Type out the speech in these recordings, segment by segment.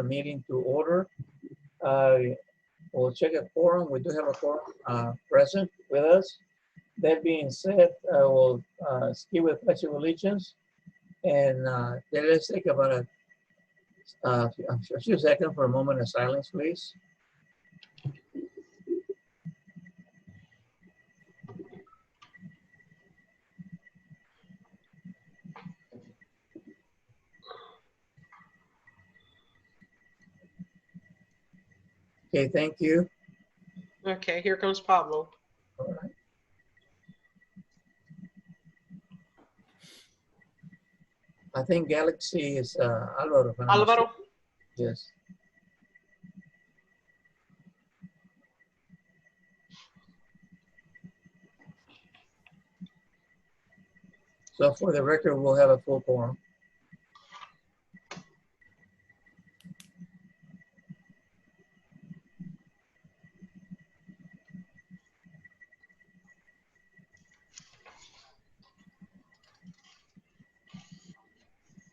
the meeting to order. We'll check a quorum. We do have a quorum present with us. That being said, we'll skip with pledge of allegiance, and then let's take about a few seconds for a moment of silence, please. Okay, thank you. Okay, here comes Pablo. All right. I think Galaxy is Alvaro. Alvaro? Yes. So for the record, we'll have a full quorum.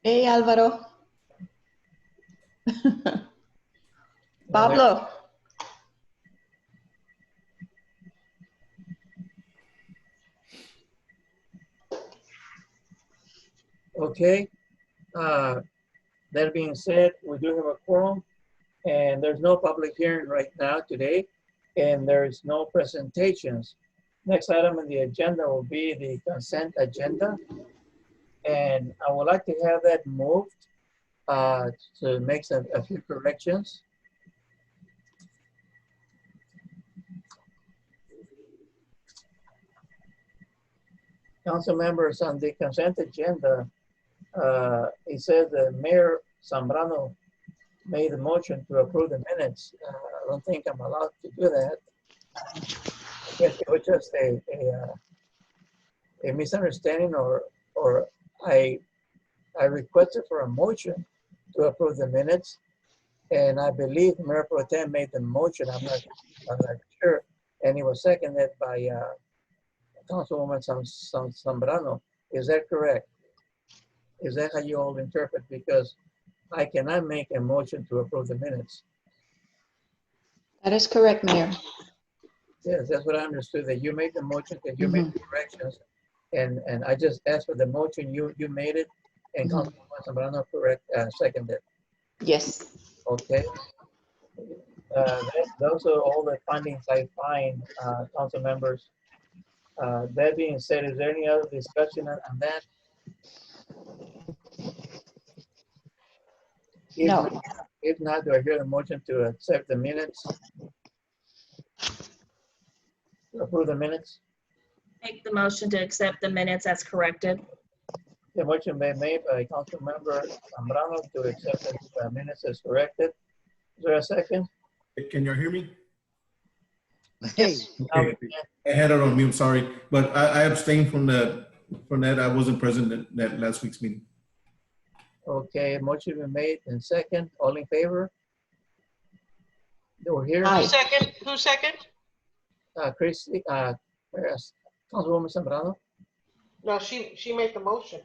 Hey, Álvaro. Pablo. Okay. That being said, we do have a quorum, and there's no public hearing right now today, and there is no presentations. Next item on the agenda will be the consent agenda, and I would like to have that moved to make a few corrections. Council members, on the consent agenda, it says that Mayor Zambrano made a motion to approve the minutes. I don't think I'm allowed to do that. I guess it was just a misunderstanding, or I requested for a motion to approve the minutes, and I believe Mayor Pro Tem made the motion. I'm not sure, and it was seconded by Councilwoman Zambrano. Is that correct? Is that how you all interpret? Because I cannot make a motion to approve the minutes. That is correct, Mayor. Yes, that's what I understood, that you made the motion, that you made the corrections, and I just asked for the motion, you made it, and Councilwoman Zambrano seconded. Yes. Okay. Those are all the findings I find, council members. That being said, is there any other discussion on that? No. If not, do I hear the motion to accept the minutes? To approve the minutes? Make the motion to accept the minutes as corrected. The motion been made by Council Member Zambrano to accept the minutes as corrected. Is there a second? Can you hear me? Yes. Okay. I had it on mute, sorry, but I abstained from that. I wasn't present at that last week's meeting. Okay, motion been made and second. All in favor? We're here. Aye. Who second? Christie, where's Councilwoman Zambrano? No, she made the motion,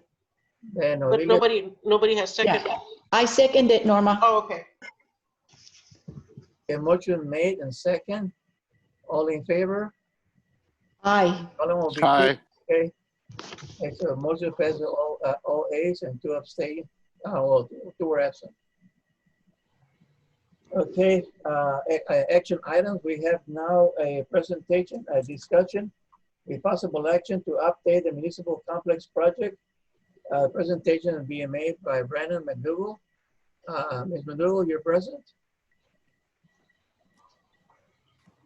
Then but Odilia. nobody has seconded. Yeah. I second it, Norma. Oh, okay. A motion made and second. All in favor? Aye. Aye. Okay. Okay, so motion passes all A's and 2 abstain. Well, 2 were absent. Okay, action items. We have now a presentation, a discussion, a possible action to update the municipal complex project. Presentation is being made by Brandon McDougall. Ms. McDougall, you're present.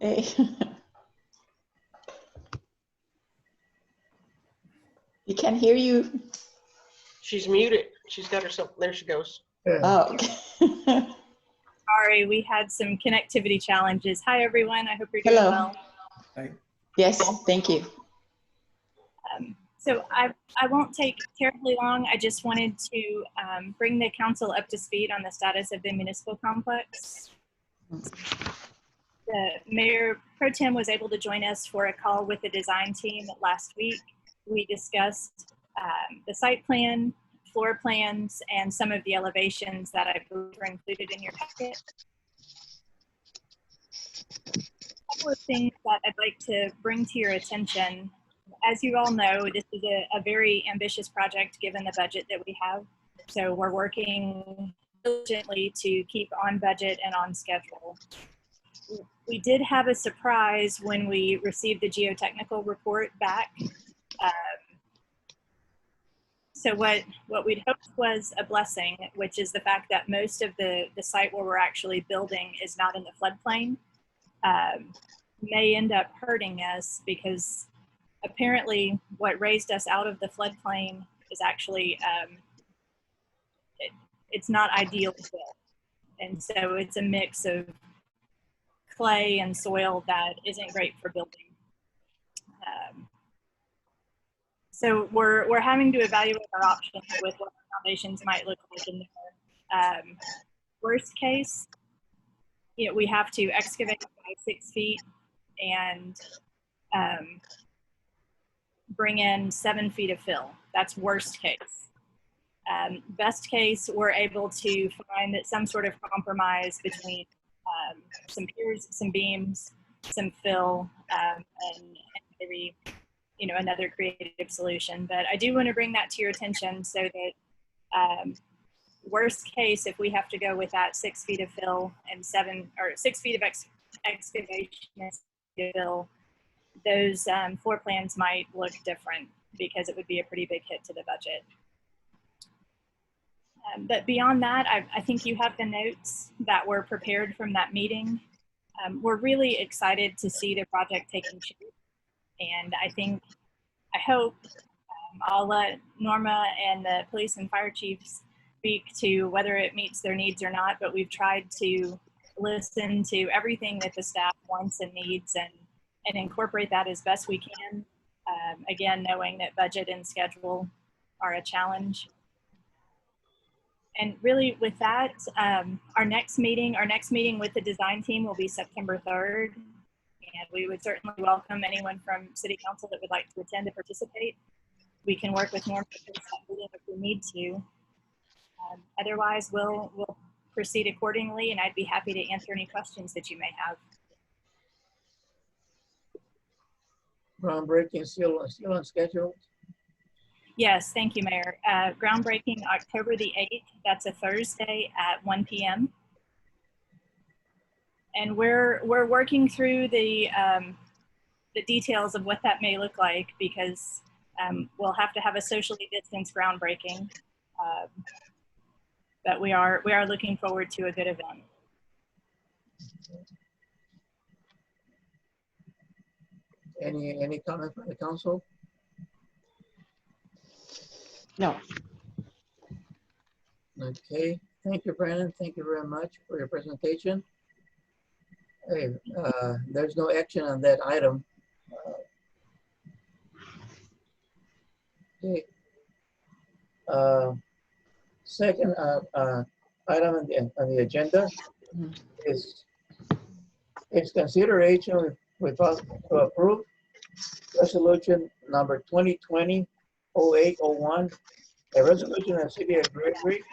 Hey. We can't hear you. She's muted. She's got herself, there she goes. Yeah. Oh, okay. Sorry, we had some connectivity challenges. Hi, everyone. I hope you're doing Hello. well. Hi. Yes, thank you. So I won't take terribly long. I just wanted to bring the council up to speed on the status of the municipal complex. The Mayor Pro Tem was able to join us for a call with the design team last week. We discussed the site plan floor plans and some of the elevations that I believe are included in your packet. A couple of things that I'd like to bring to your attention. As you all know, this is a very ambitious project given the budget that we have. So we're working diligently to keep on budget and on schedule. We did have a surprise when we received the geotechnical report back. So what we'd hoped was a blessing, which is the fact that most of the site where we're actually building is not in the floodplain, may end up hurting us because apparently what raised us out of the floodplain is actually, it's not ideal fill. And so it's a mix of clay and soil that isn't great for building. So we're having to evaluate our options with what our foundations might look like in there. Worst case, we have to excavate by 6 feet and bring in 7 feet of fill. That's worst case. Best case, we're able to find some sort of compromise between some piers, some beams, some fill, and maybe another creative solution. But I do want to bring that to your attention so that worst case, if we have to go with that 6 feet of fill and 6 feet of excavation and fill, those floor plans might look different because it would be a pretty big hit to the budget. But beyond that, I think you have the notes that were prepared from that meeting. We're really excited to see the project taking shape. And I hope, I'll let Norma and the police and fire chiefs speak to whether it meets their needs or not, but we've tried to listen to everything that the staff wants and needs and incorporate that as best we can. Again, knowing that budget and schedule are a challenge. And really with that, our next meeting with the design team will be September 3rd. And we would certainly welcome anyone from City Council that would like to attend to participate. We can work with Norm if we need to. Otherwise, we'll proceed accordingly, and I'd be happy to answer any questions that you may have. Groundbreaking still on schedule? Yes, thank you, Mayor. Groundbreaking October the 8th. That's a Thursday at 1 p.m. And we're working through the details of what that may look like because we'll have to have a socially distanced groundbreaking. But we are looking forward to a good event. Any comment from the council? No. Okay, thank you, Brandon. Thank you very much for your presentation. Hey, there's no action on that item. Okay. Second item on the agenda is its consideration with us to approve resolution number 2020-0801, a resolution of the City of Gregory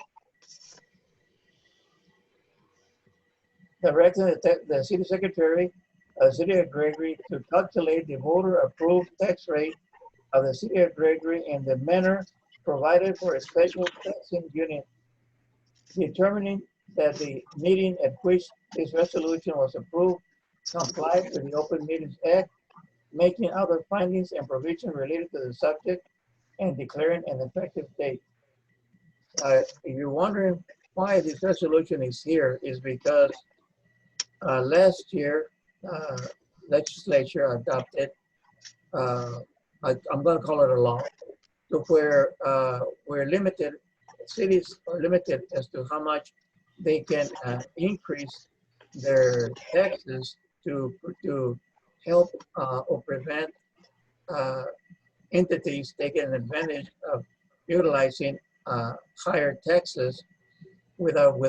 directing the City Secretary of the City of Gregory to calculate the voter-approved tax rate of the City of Gregory in the manner provided for a special taxing unit, determining that the meeting at which this resolution was approved complied with the Open Meetings Act, making other findings and provisions related to the subject, and declaring an effective date. If you're wondering why this resolution is here, is because last year, legislature adopted, I'm going to call it a law, to where we're limited, cities are limited as to how much they can increase their taxes to help or prevent entities taking advantage of utilizing higher taxes without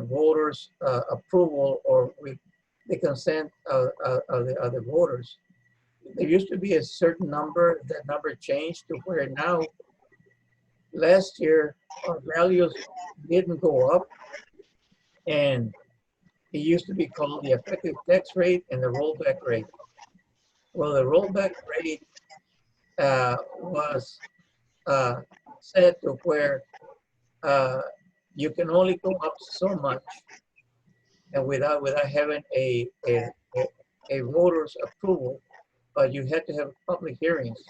voters' approval or with the consent of the voters. There used to be a certain number. That number changed to where now last year our values didn't go up, and it used to be called the effective tax rate and the rollback rate. Well, the rollback rate was set to where you can only go up so much, and without having a voter's approval, but you had to have public hearings.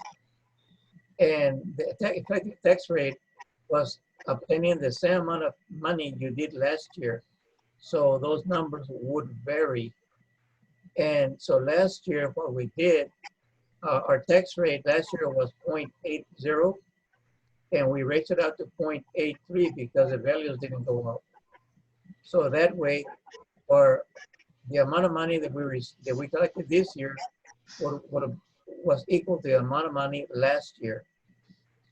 And the effective tax rate was obtaining the same amount of money you did last year. So those numbers would vary. And so last year, what we did, our tax rate last year was 0.80, and we raised it out to 0.83 because the values didn't go up. So that way, or the amount of money that we collected this year was equal to the amount of money last year.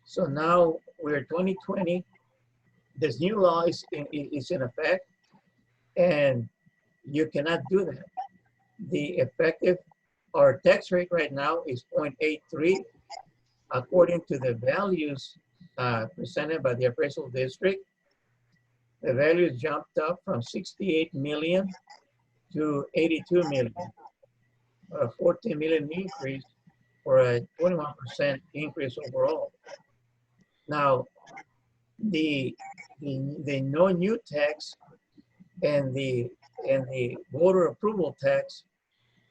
So now we're 2020. This new law is in effect, and you cannot do that. The effective, our tax rate right now is 0.83, according to the values presented by the appraisal district. The values jumped up from 68 million to 82 million, a 14 million increase, or a 21% increase overall. Now, the no new tax and the voter approval tax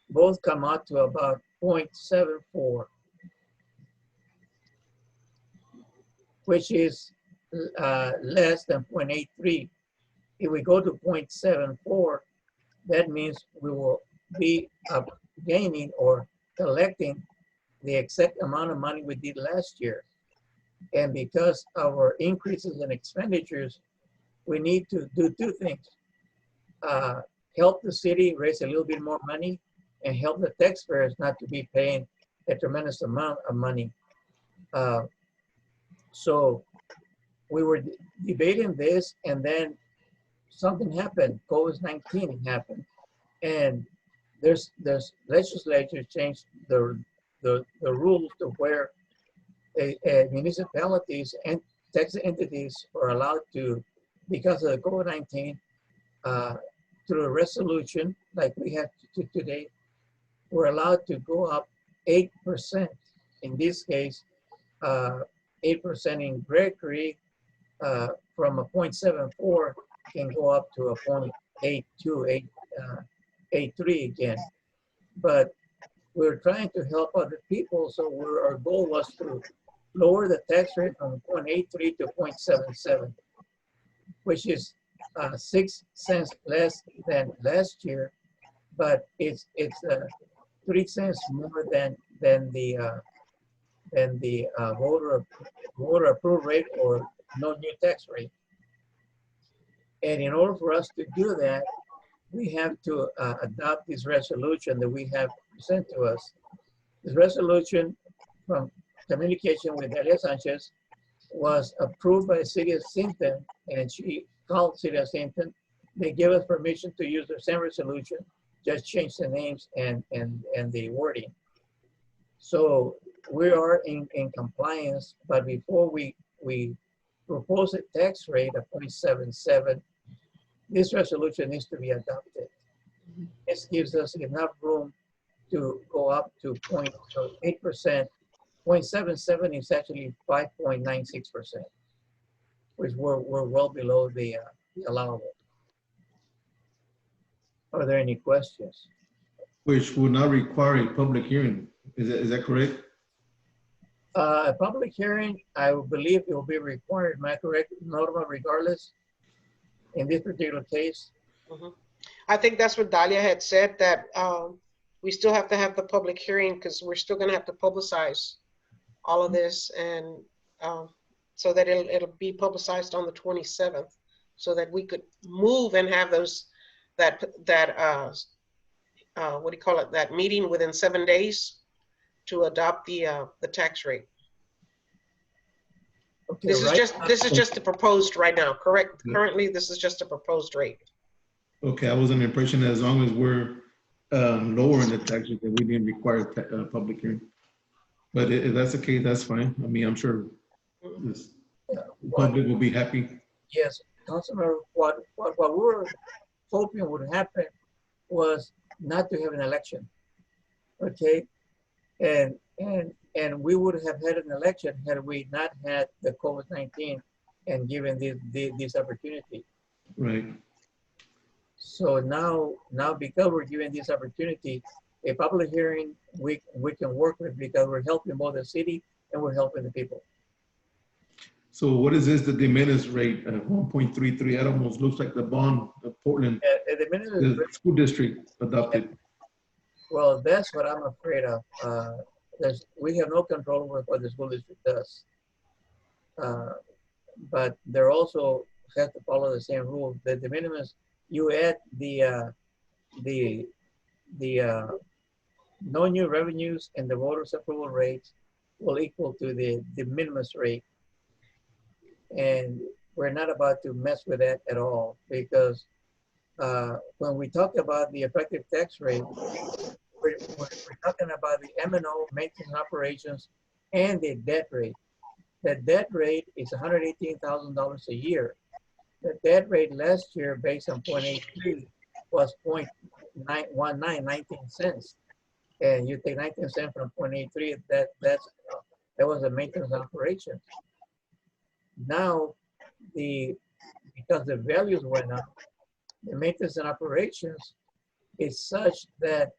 both come out to about 0.74, which is less than 0.83. If we go to 0.74, that means we will be gaining or collecting the exact amount of money we did last year. And because our increases in expenditures, we need to do two things. Help the city raise a little bit more money, and help the taxpayers not to be paying a tremendous amount of money. So we were debating this, and then something happened. COVID-19 happened, and there's legislature changed the rules to where municipalities and tax entities are allowed to, because of the COVID-19, through a resolution like we have today, we're allowed to go up 8%. In this case, 8% in Gregory, from a 0.74 can go up to a 0.82, 83 again. But we're trying to help other people, so our goal was to lower the tax rate from 0.83 to 0.77, which is 6 cents less than last year, but it's 3 cents more than the voter approved rate or no new tax rate. And in order for us to do that, we have to adopt this resolution that we have sent to us. This resolution, from communication with Delia Sanchez, was approved by the city of Sinton, and she called city of Sinton. They gave us permission to use the same resolution, just change the names and the wording. So we are in compliance, but before we propose a tax rate of 0.77, this resolution needs to be adopted. This gives us enough room to go up to 8%. 0.77 is actually 5.96%, which we're well below the allowable. Are there any questions? Which will not require a public hearing. Is that correct? A public hearing, I believe it will be required. Am I correct, Norma, regardless, in this particular case? Mhm. I think that's what Dalia had said, that we still have to have the public hearing because we're still going to have to publicize all of this, and so that it'll be publicized on the 27th, so that we could move and have those what do you call it, that meeting within 7 days to adopt the tax rate. Okay, This is just the proposed right now, correct? Yeah. Currently, this is just a proposed rate. Okay, I was under the impression that as long as we're lowering the taxes, that we didn't require a public hearing. But if that's the case, that's fine. I mean, I'm sure this The public will be happy. Yes, Councilmember, what we were hoping would happen was not to have an election, okay? And we would have had an election had we not had the COVID-19 and given this opportunity. Right. So now because we're given this opportunity, a public hearing we can work with because we're helping both the city and we're helping the people. So what is this, the de minimis rate of 1.33? That almost looks like the bond of Portland, At the minute, the school district adopted. well, that's what I'm afraid of. We have no control over what the school district does. But they're also have to follow the same rule. The de minimis, you add the no new revenues and the voters approval rates will equal to the de minimis rate. And we're not about to mess with that at all because when we talk about the effective tax rate, we're talking about the M&O maintenance operations and the debt rate. The debt rate is $118,000 a year. The debt rate last year based on 0.83 was 0.19, 19 cents. And you take 19 cents from 0.83, that was a maintenance operation. Now, because the values went up, the maintenance and operations is such that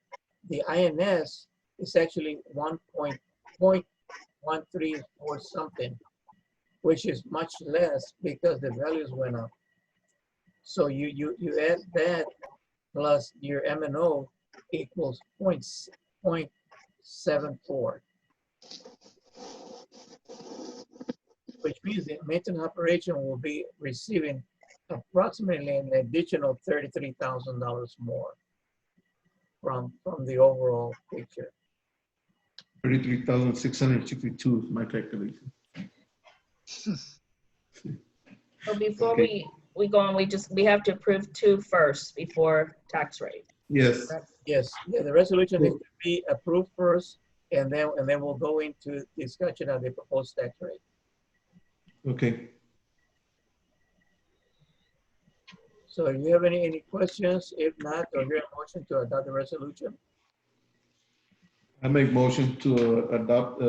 the INS is actually 1.134 something, which is much less because the values went up. So you add that plus your M&O equals 0.74. Which means the maintenance operation will be receiving approximately an additional $33,000 more from the overall picture. 33,662 is my calculation. So before Okay. we go on, we have to approve two first before tax rate. Yes. Yes, yeah, the resolution needs to be approved first, and then we'll go into discussion of the proposed tax rate. Okay. So do you have any questions? If not, do I hear a motion to adopt the resolution? I make motion to adopt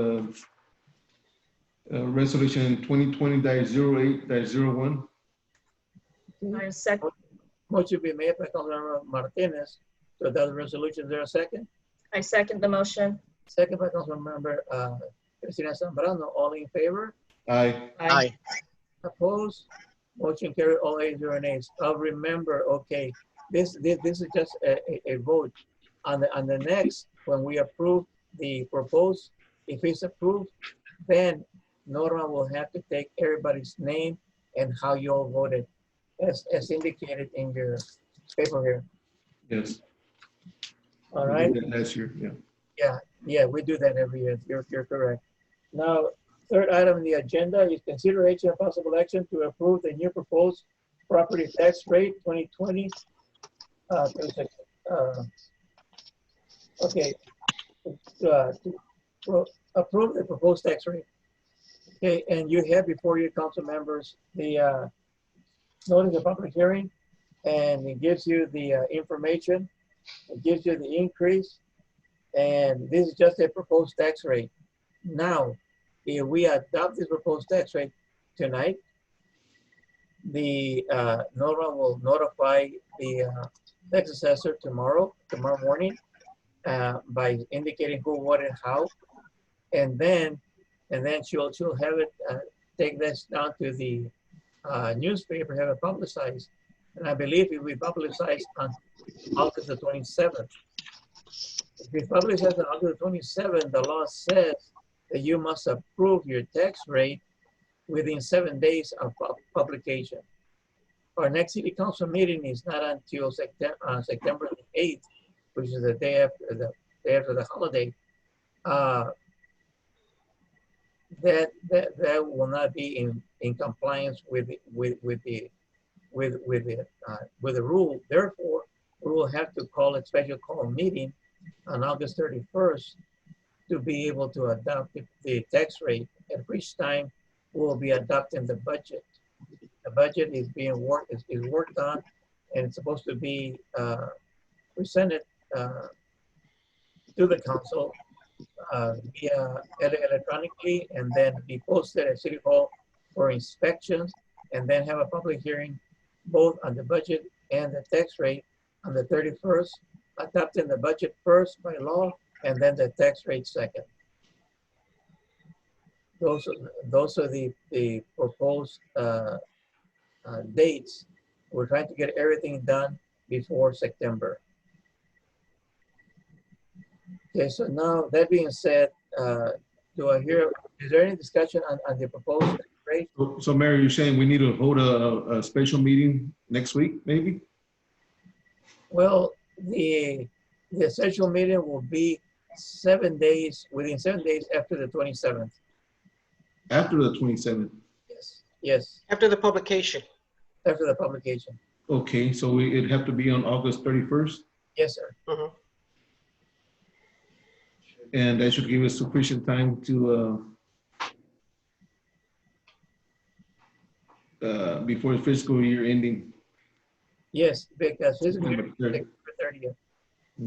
resolution 2020-08-01. I second, Motion be made by Councilmember Martinez to adopt the resolution. Is there a second? I second the motion. Second by Councilmember Cristina Zambrano. All in favor? Aye. Aye. Opposed? Motion carried all ayes, 0 nays. Remember, okay, this is just a vote. On the next, when we approve the proposed, if it's approved, then Norma will have to take everybody's name and how you all voted, as indicated in your paper here. Yes. All We right. did that last year, yeah. Yeah, we do that every year. You're correct. Now, third item on the agenda is consideration of possible action to approve the new proposed property tax rate 2020. Okay, approve the proposed tax rate. Okay, and you have before you, council members, the notice of public hearing, and it gives you the information. It gives you the increase, and this is just a proposed tax rate. Now, if we adopt this proposed tax rate tonight, the Norma will notify the tax assessor tomorrow morning by indicating who, what, and how, and then she'll have it take this down to the newspaper, have it publicized, and I believe it will be publicized on August the 27th. If it's publicized on August the 27th, the law says that you must approve your tax rate within 7 days of publication. Our next city council meeting is not until September 8th, which is the day after the holiday. That will not be in compliance with the rule. Therefore, we will have to call a special call meeting on August 31st to be able to adopt the tax rate, at which time we'll be adopting the budget. The budget is being worked on, and it's supposed to be presented to the council via electronically, and then be posted at City Hall for inspections, and then have a public hearing both on the budget and the tax rate on the 31st, adopting the budget first by law, and then the tax rate second. Those are the proposed dates. We're trying to get everything done before September. Okay, so now that being said, is there any discussion on the proposed rate? So Mary, you're saying we need to hold a special meeting next week, maybe? Well, the essential meeting will be within 7 days after the 27th. After the 27th? Yes, After the publication. after the publication. Okay, so it'd have to be on August 31st? Yes, sir. Mhm. And that should give us sufficient time to, before the fiscal year ending. Yes, because this is September 30th. September 30th.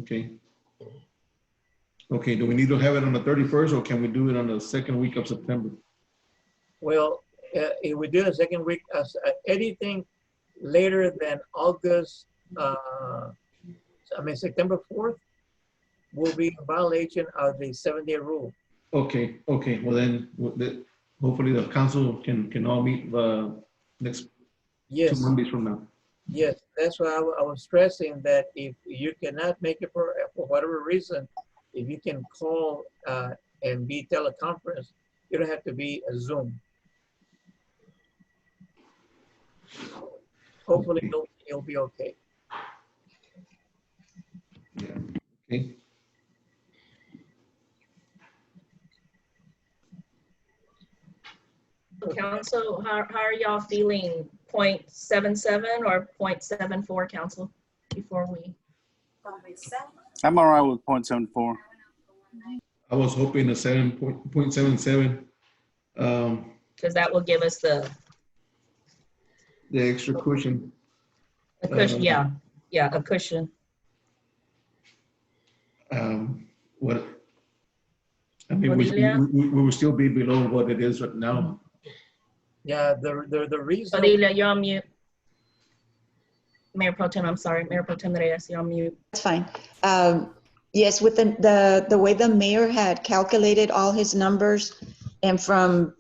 Okay. Okay, do we need to have it on the 31st, or can we do it on the second week of September? Well, if we do the second week, anything later than August, September 4th, will be a violation of the 7-day rule. Okay, well then, hopefully the council can all meet next 2 Yes, Mondays from now. yes, that's why I was stressing that if you cannot make it for whatever reason, if you can call and be teleconference, you don't have to be a Zoom. Hopefully it'll be okay. Yeah, okay. Council, how are y'all feeling? 0.77 or 0.74, council, before we? I'm all right with 0.74. I was hoping a 7.77. Because that will give us the The extra cushion. cushion, yeah, a cushion. What? I mean, Cordelia? we will still be below what it is right now. Yeah, the reason. Cordelia, you're on mute. Mayor Pro Tem, I'm sorry. Mayor Pro Tem Reyes, you're on mute. That's fine. Yes, with the way the mayor had calculated all his numbers, and from,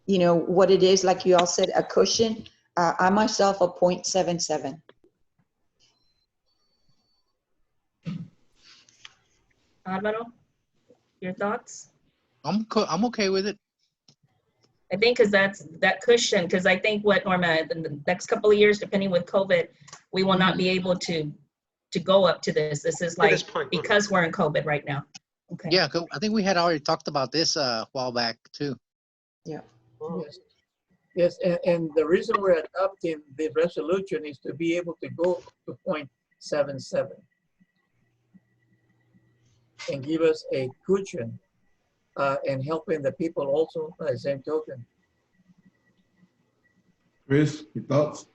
what it is, like you all said, a cushion, I myself a 0.77. Alvaro, your thoughts? I'm okay with it. I think because that cushion, because I think what, Norma, in the next couple of years, depending with COVID, we will not be able to go up to this. This is like, this point. because we're in COVID right now. Okay. Yeah, I think we had already talked about this a while back too. Yeah. Yes, and the reason we're adopting the resolution is to be able to go to 0.77 and give us a cushion and helping the people also by the same token. Chris, your thoughts?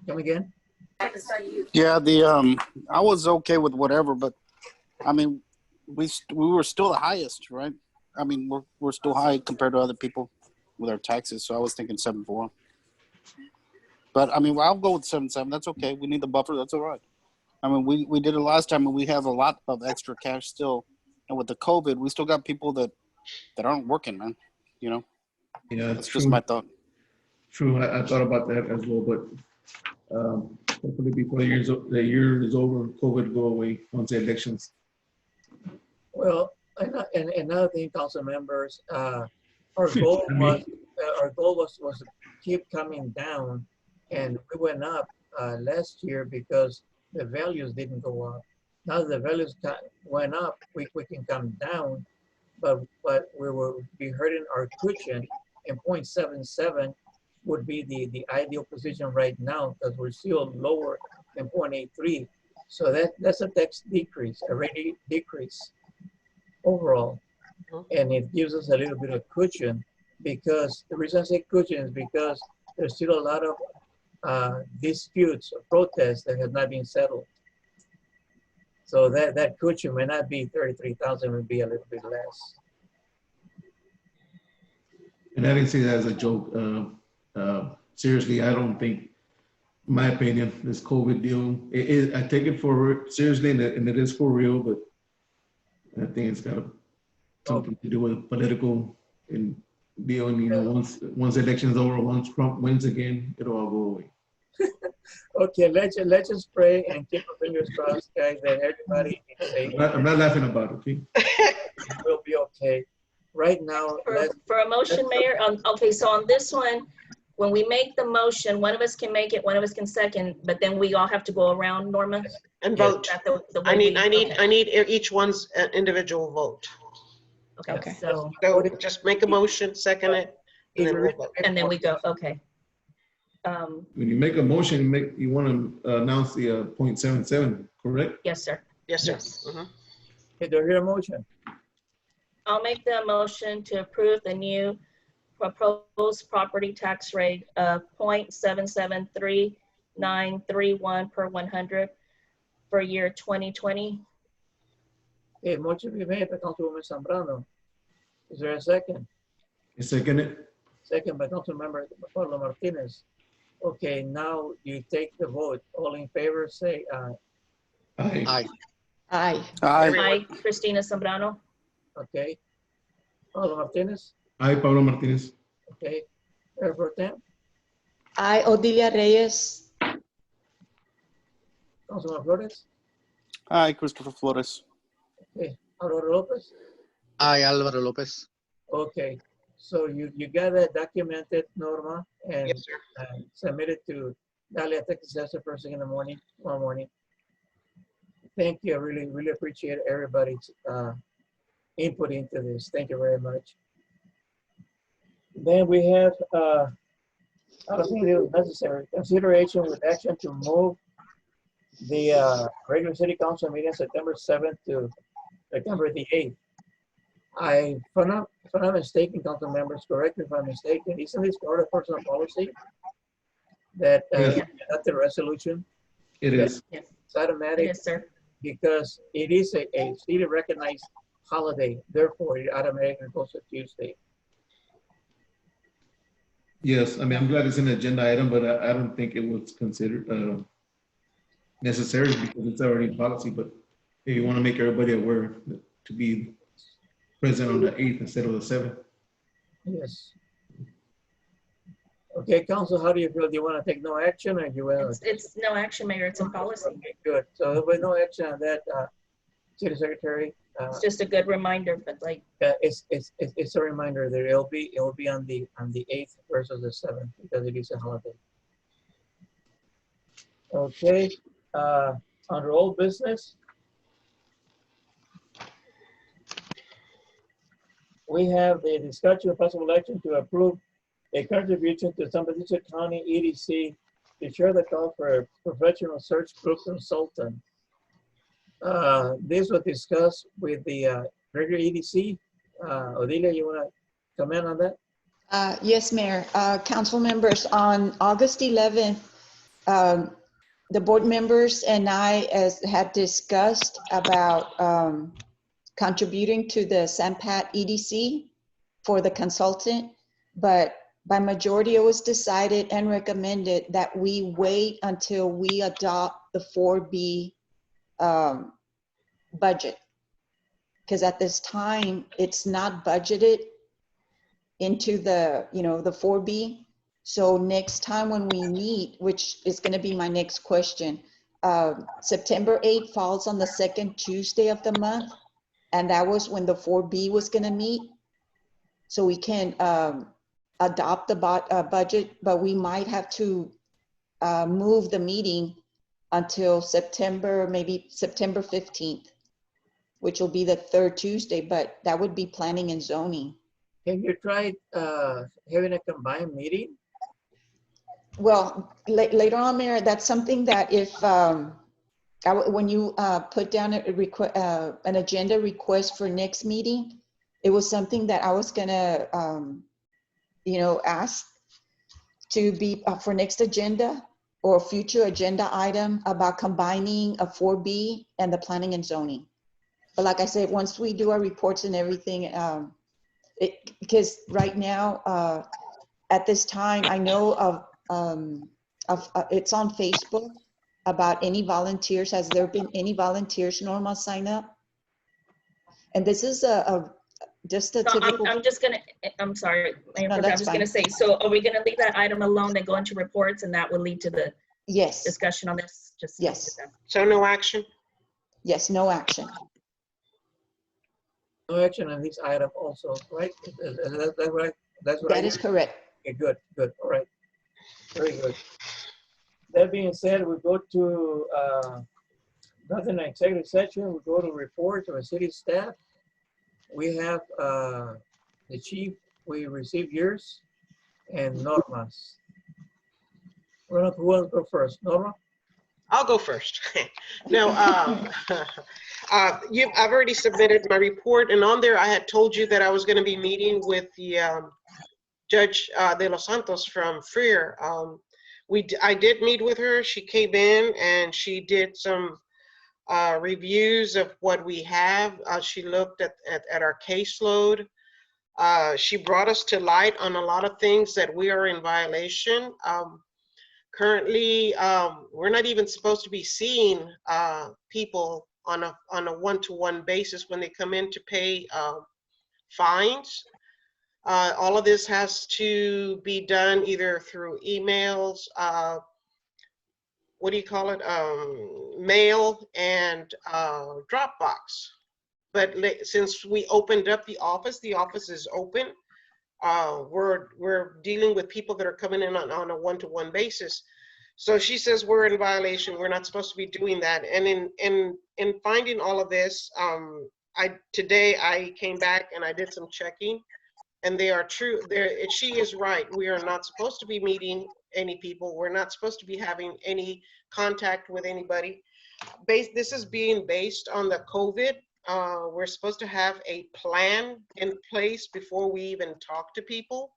Come again? Yeah, I was okay with whatever, but I mean, we were still the highest, right? I mean, we're still high compared to other people with our taxes, so I was thinking 7.4. But I mean, I'll go with 7.7. That's okay. We need the buffer. That's all right. I mean, we did it last time, and we have a lot of extra cash still. And with the COVID, we still got people that aren't working, man. Yeah, that's just my thought. True, I thought about that as well, but hopefully before the year is over, COVID go away once the elections. Well, and another thing, council members, our goal was to keep coming down, and we went up last year because the values didn't go up. Now that the values went up, we can come down, but we will be hurting our cushion, and 0.77 would be the ideal position right now because we're still lower than 0.83. So that's a tax decrease, a rate decrease overall. and it gives us a little bit of cushion, because the reason I say cushion is because there's still a lot of disputes or protests that have not been settled. So that cushion may not be 33,000, would be a little bit less. And I didn't say that as a joke. Seriously, I don't think, in my opinion, this COVID deal, I take it for seriously, and it is for real, but I think it's got something to do with political and deal. And, you know, once the election's over, once Trump wins again, it'll all go away. Okay, let's just pray and keep our fingers crossed, guys, that everybody is safe. I'm not laughing about it, okay? We'll be okay. Right now, For a motion, Mayor, okay, so on this one, when we make the motion, one of us can make it, one of us can second, but then we all have to go around, Norma? And vote. Is that the way I need okay. each one's individual vote. Okay, so, So just make a motion, second it, and then we'll vote. and then we go, okay. When you make a motion, you want to announce the 0.77, correct? Yes, sir. Yes, sir. Yes. Mhm. okay, do I hear a motion? I'll make the motion to approve the new proposed property tax rate of 0.773931 per 100 for year 2020. Okay, motion be made by Councilwoman Zambrano. Is there a second? You second it? Second by Councilmember Pablo Martinez. Okay, now you take the vote. All in favor, say aye. Aye. Aye. Aye. Aye. Aye, Christina Zambrano. Okay. Pablo Martinez. Aye, Pablo Martinez. Okay. Mayor Pro Tem. Aye, Odilia Reyes. Councilman Flores. Aye, Christopher Flores. Okay. Alvaro Lopez. Aye, Álvaro López. Okay. So you got that documented, Norma, and Yes, sir. submitted to Dalia Texas Assessor first thing in the morning, tomorrow morning. Thank you. I really appreciate everybody's input into this. Thank you very much. Then we have, I don't think it was necessary, consideration with action to move the regular city council meeting September 7th to September the 8th. If I'm not mistaken, council members, correct me if I'm mistaken, isn't this part of personal policy? That that's the resolution, It is. Yes, it's automatic yes, sir. because it is a city recognized holiday, therefore it automatically goes to Tuesday. Yes, I mean, I'm glad it's an agenda item, but I don't think it was considered necessary because it's already in policy. But if you want to make everybody aware to be present on the 8th instead of the 7th. Yes. Okay, council, how do you feel? Do you want to take no action or do you want to? It's no action, Mayor, it's in policy. Okay, good. So there'll be no action on that, City Secretary. It's just a good reminder, but like, It's a reminder that it'll be on the 8th versus the 7th because it is a holiday. Okay, under old business, we have the discussion of possible action to approve a contribution to San Francisco County EDC to share the cost for a professional search group consultant. This was discussed with the Gregory EDC. Odilia, you want to comment on that? Yes, Mayor. Council members, on August 11th, the board members and I had discussed about contributing to the SAMPAT EDC for the consultant, but by majority it was decided and recommended that we wait until we adopt the 4B budget. Because at this time, it's not budgeted into the, the 4B. So next time when we meet, which is gonna be my next question, September 8th falls on the second Tuesday of the month. And that was when the 4B was gonna meet. So we can adopt the budget, but we might have to move the meeting until September, maybe September 15th, which will be the third Tuesday, but that would be planning and zoning. Have you tried having a combined meeting? Well, later on, Mayor, that's something that if, when you put down an agenda request for next meeting, it was something that I was gonna, you know, ask to be for next agenda or future agenda item about combining a 4B and the planning and zoning. But like I said, once we do our reports and everything, because right now, at this time, I know of it's on Facebook about any volunteers. Has there been any volunteers, Norma, sign up? And this is just a So typical. I'm just gonna, I'm sorry, Mayor No, Pro Tem, I'm that's just gonna fine. say, so are we gonna leave that item alone and go into reports and that will lead to the Yes, discussion on this? Just yes, So no action? yes, no action. No action on this item also, right? Is that right? That's what I That is hear? correct. Okay, good, good, all right. Very good. That being said, we go to, nothing in executive session, we go to report to our city staff. We have the chief, we received yours, and Norma's. Well, who wants to go first? Norma? I'll go first. No, I've already submitted my report, and on there I had told you that I was going to be meeting with the Judge De Los Santos from Freer. I did meet with her. She came in and she did some reviews of what we have. She looked at our caseload. She brought us to light on a lot of things that we are in violation. Currently, we're not even supposed to be seeing people on a one-to-one basis when they come in to pay fines. All of this has to be done either through emails, what do you call it, mail, and Dropbox. But since we opened up the office is open. We're dealing with people that are coming in on a one-to-one basis. So she says we're in violation. We're not supposed to be doing that. And in finding all of this, today I came back and I did some checking, and they are true. She is right. We are not supposed to be meeting any people. We're not supposed to be having any contact with anybody. This is being based on the COVID. We're supposed to have a plan in place before we even talk to people.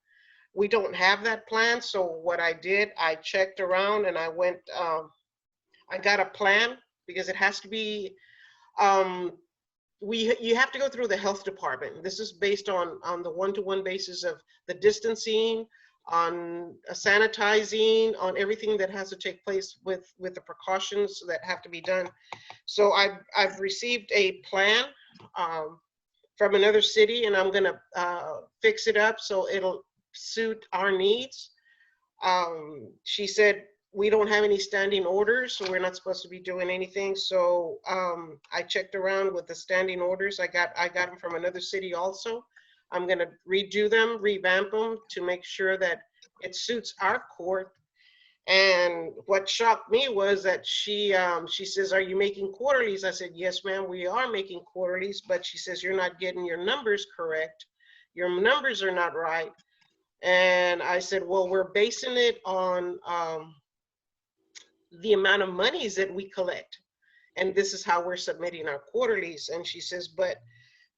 We don't have that plan. So what I did, I checked around and I went, I got a plan because it has to be, you have to go through the health department. This is based on the one-to-one basis of the distancing, on sanitizing, on everything that has to take place with the precautions that have to be done. So I've received a plan from another city, and I'm gonna fix it up so it'll suit our needs. She said we don't have any standing orders, so we're not supposed to be doing anything. So I checked around with the standing orders. I got them from another city also. I'm gonna redo them, revamp them to make sure that it suits our court. And what shocked me was that she says, "Are you making quarterlies?" I said, "Yes, ma'am, we are making quarterlies." But she says, "You're not getting your numbers correct. Your numbers are not right." And I said, "Well, we're basing it on the amount of monies that we collect, and this is how we're submitting our quarterlies." And she says, "But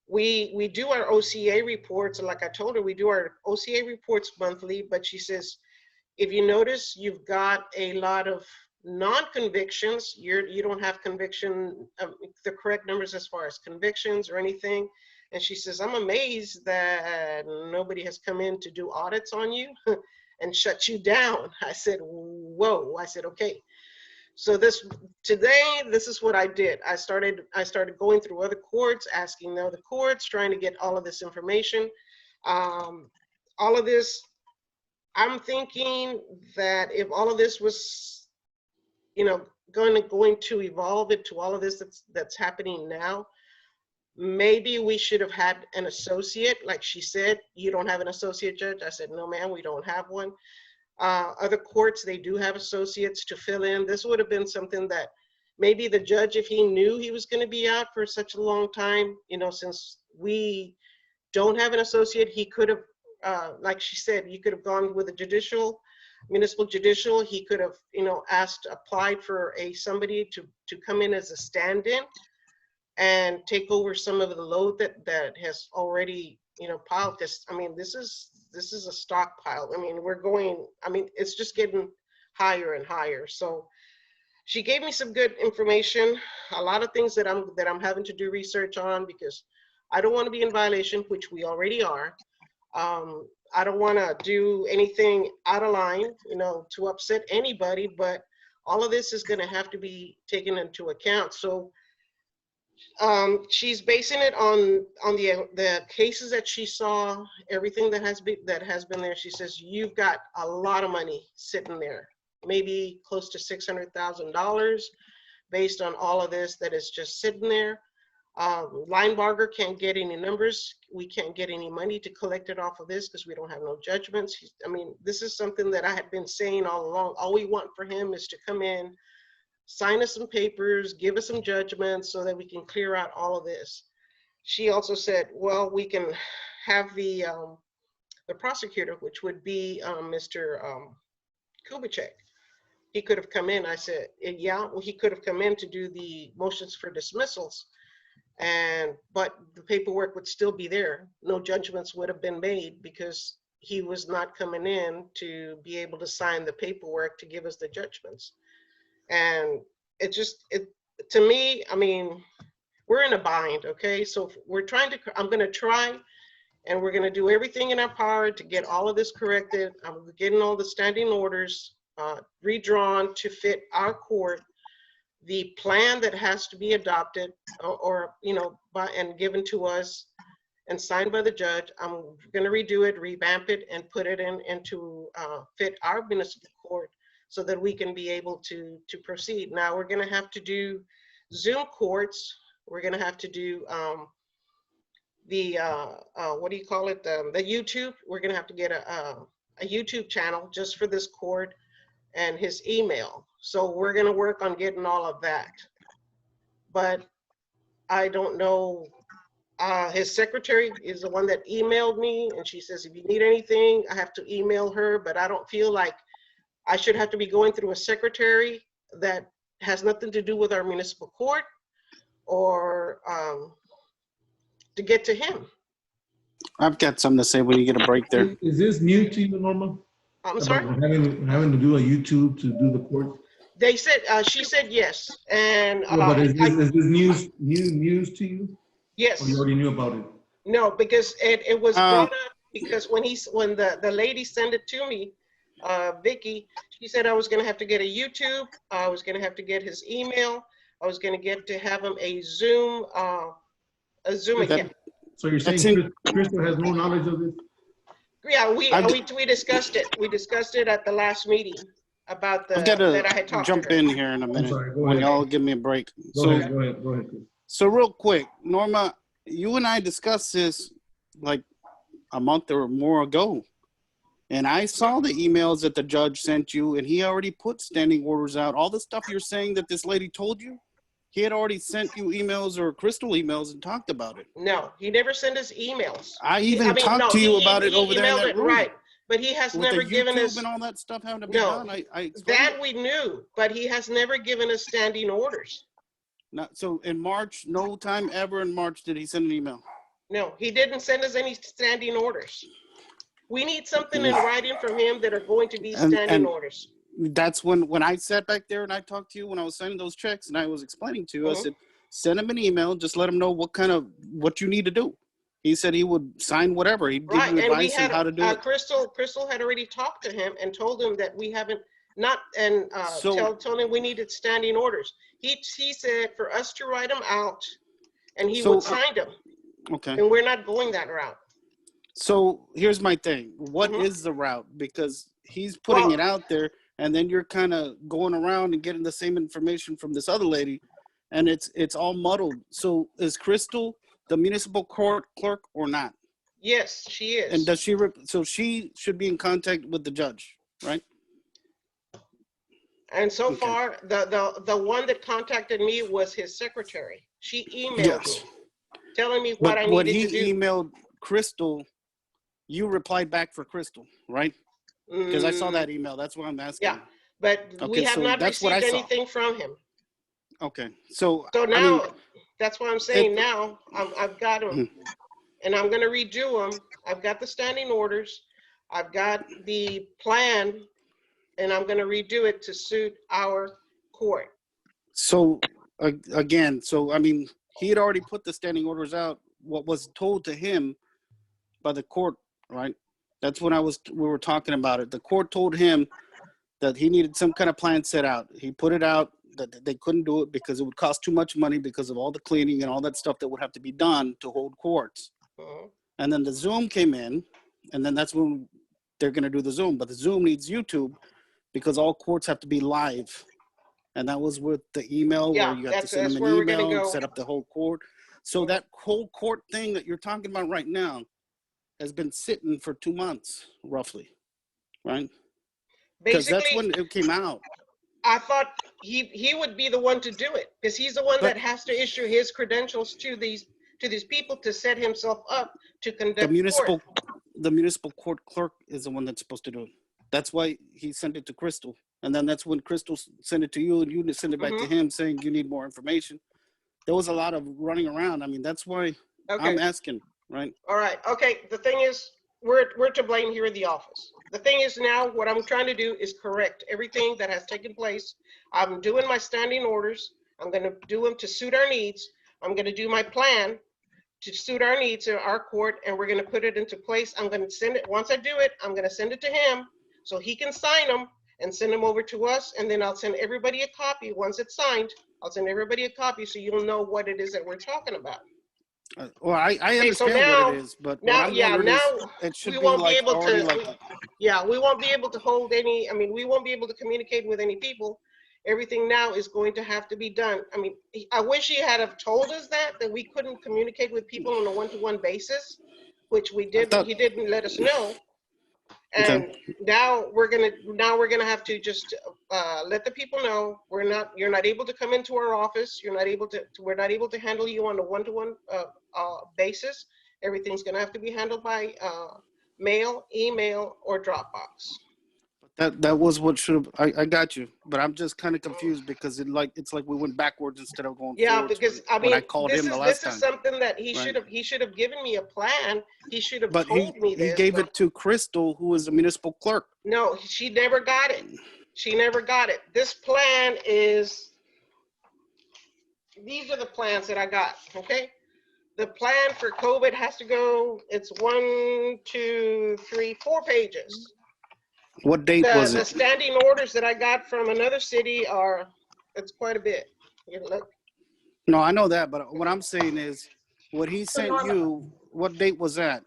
we do our OCA reports." And like I told her, we do our OCA reports monthly. But she says, if you notice, you've got a lot of non-convictions. You don't have conviction, the correct numbers as far as convictions or anything. And she says, "I'm amazed that nobody has come in to do audits on you and shut you down." I said, "Whoa." I said, "Okay." So today, this is what I did. I started going through other courts, asking the other courts, trying to get all of this information. All of this, I'm thinking that if all of this was, going to evolve into all of this that's happening now, maybe we should have had an associate. Like she said, "You don't have an associate judge." I said, "No, ma'am, we don't have one." Other courts, they do have associates to fill in. This would have been something that maybe the judge, if he knew he was going to be out for such a long time, since we don't have an associate, he could have, like she said, he could have gone with a municipal judicial. He could have, applied for somebody to come in as a stand-in. and take over some of the load that has already, piled. Because I mean, this is a stockpile. I mean, it's just getting higher and higher. So she gave me some good information, a lot of things that I'm having to do research on, because I don't want to be in violation, which we already are. I don't want to do anything out of line, to upset anybody, but all of this is going to have to be taken into account. So she's basing it on the cases that she saw, everything that has been there. She says, you've got a lot of money sitting there, maybe close to $600,000 based on all of this that is just sitting there. Linebarger can't get any numbers. We can't get any money to collect it off of this because we don't have no judgments. I mean, this is something that I had been saying all along. All we want for him is to come in, sign us some papers, give us some judgments so that we can clear out all of this. She also said, well, we can have the prosecutor, which would be Mr. Kubitschek. He could have come in. I said, yeah, well, he could have come in to do the motions for dismissals. But the paperwork would still be there. No judgments would have been made because he was not coming in to be able to sign the paperwork to give us the judgments. And to me, I mean, we're in a bind, okay? So I'm going to try, and we're going to do everything in our power to get all of this corrected. I'm getting all the standing orders redrawn to fit our court. The plan that has to be adopted and given to us and signed by the judge, I'm going to redo it, revamp it, and put it into fit our municipal court so that we can be able to proceed. Now we're going to have to do Zoom courts. We're going to have to do the what do you call it? The YouTube. We're going to have to get a YouTube channel just for this court and his email. So we're going to work on getting all of that. But I don't know. His secretary is the one that emailed me, and she says, if you need anything, I have to email her, but I don't feel like I should have to be going through a secretary that has nothing to do with our municipal court or to get to him. I've got something to say when you get a break there. Is this new to you, Norma? I'm sorry? Having to do a YouTube to do the court? They said, she said yes. And but is this news to you? Yes. Or you already knew about it? No, because it was brought up because when the lady sent it to me, Vicky, she said I was going to have to get a YouTube. I was going to have to get his email. I was going to get to have him a Zoom account. So you're saying Crystal has no knowledge of this? Yeah, we discussed it. We discussed it at the last meeting about that I had talked to her. Jump in here in a minute. Sorry, when y'all give me a break. Go ahead. So real quick, Norma, you and I discussed this like a month or more ago. And I saw the emails that the judge sent you, and he already put standing orders out. All the stuff you're saying that this lady told you, he had already sent you emails or Crystal emails and talked about it. No, he never sent us emails. I talked to you about it over there in that room. Right, but he has never given us. And all that stuff having to be done. That we knew, but he has never given us standing orders. So in March, no time ever in March did he send an email? No, he didn't send us any standing orders. We need something in writing from him that are going to be standing orders. That's when I sat back there and I talked to you when I was signing those checks and I was explaining to you, I said, send him an email, just let him know what you need to do. He said he would sign whatever. He'd give you advice on how to do it. Crystal had already talked to him and told him that we haven't told him we needed standing orders. He said for us to write them out and he would sign them. Okay. And we're not going that route. So here's my thing. What is the route? Because he's putting it out there and then you're kind of going around and getting the same information from this other lady and it's all muddled. So is Crystal the municipal court clerk or not? Yes, she is. And does she, so she should be in contact with the judge, right? And so far, the one that contacted me was his secretary. She emailed me, telling me what I needed to do. When he emailed Crystal, you replied back for Crystal, right? Because I saw that email. That's what I'm asking. Yeah, but we have not received anything from him. Okay, so now, That's what I'm saying It- now. I've got them, and I'm going to redo them. I've got the standing orders. I've got the plan, and I'm going to redo it to suit our court. So again, so I mean, he had already put the standing orders out. What was told to him by the court, right? That's when we were talking about it. The court told him that he needed some kind of plan set out. He put it out that they couldn't do it because it would cost too much money because of all the cleaning and all that stuff that would have to be done to hold courts. And then the Zoom came in, and then that's when they're going to do the Zoom. But the Zoom needs YouTube because all courts have to be live. And that was with the email where you have to send them an where we're going to email, go. set up the whole court. So that whole court thing that you're talking about right now has been sitting for 2 months, roughly, right? Because that's when it came out. I thought he would be the one to do it because he's the one that has to issue his credentials to these people to set himself up to conduct the municipal court clerk is the one that's supposed to do it. That's why he sent it to Crystal, and then that's when Crystal sent it to you, and you send it back to him saying you need more information. There was a lot of running around. I mean, that's why I'm asking, right? All right. Okay. The thing is, we're to blame here in the office. The thing is now, what I'm trying to do is correct everything that has taken place. I'm doing my standing orders. I'm going to do them to suit our needs. I'm going to do my plan to suit our needs in our court, and we're going to put it into place. I'm going to send it. Once I do it, I'm going to send it to him so he can sign them and send them over to us. And then I'll send everybody a copy. Once it's signed, I'll send everybody a copy so you'll know what it is that we're talking about. Well, I understand what it is, but now, what I'm wondering is it should be like already like. We won't be able to hold any. I mean, we won't be able to communicate with any people. Everything now is going to have to be done. I mean, I wish he had have told us that we couldn't communicate with people on a one-to-one basis, which we did. He didn't let us know. And now we're gonna have to just let the people know you're not able to come into our office. We're not able to handle you on a one-to-one basis. Everything's gonna have to be handled by mail, email, or Dropbox. That was what should have. I got you, but I'm just kind of confused because it's like we went backwards instead of going forwards. Because I mean, when I called him the last time. This is something that he should have given me a plan. He should have told me this. He gave it to Crystal, who is a municipal clerk. No, she never got it. She never got it. This plan is. These are the plans that I got. Okay. The plan for COVID has to go. It's 1, 2, 3, 4 pages. What date was it? The standing orders that I got from another city it's quite a bit. You look. No, I know that, but what I'm saying is, what he sent you, what date was that?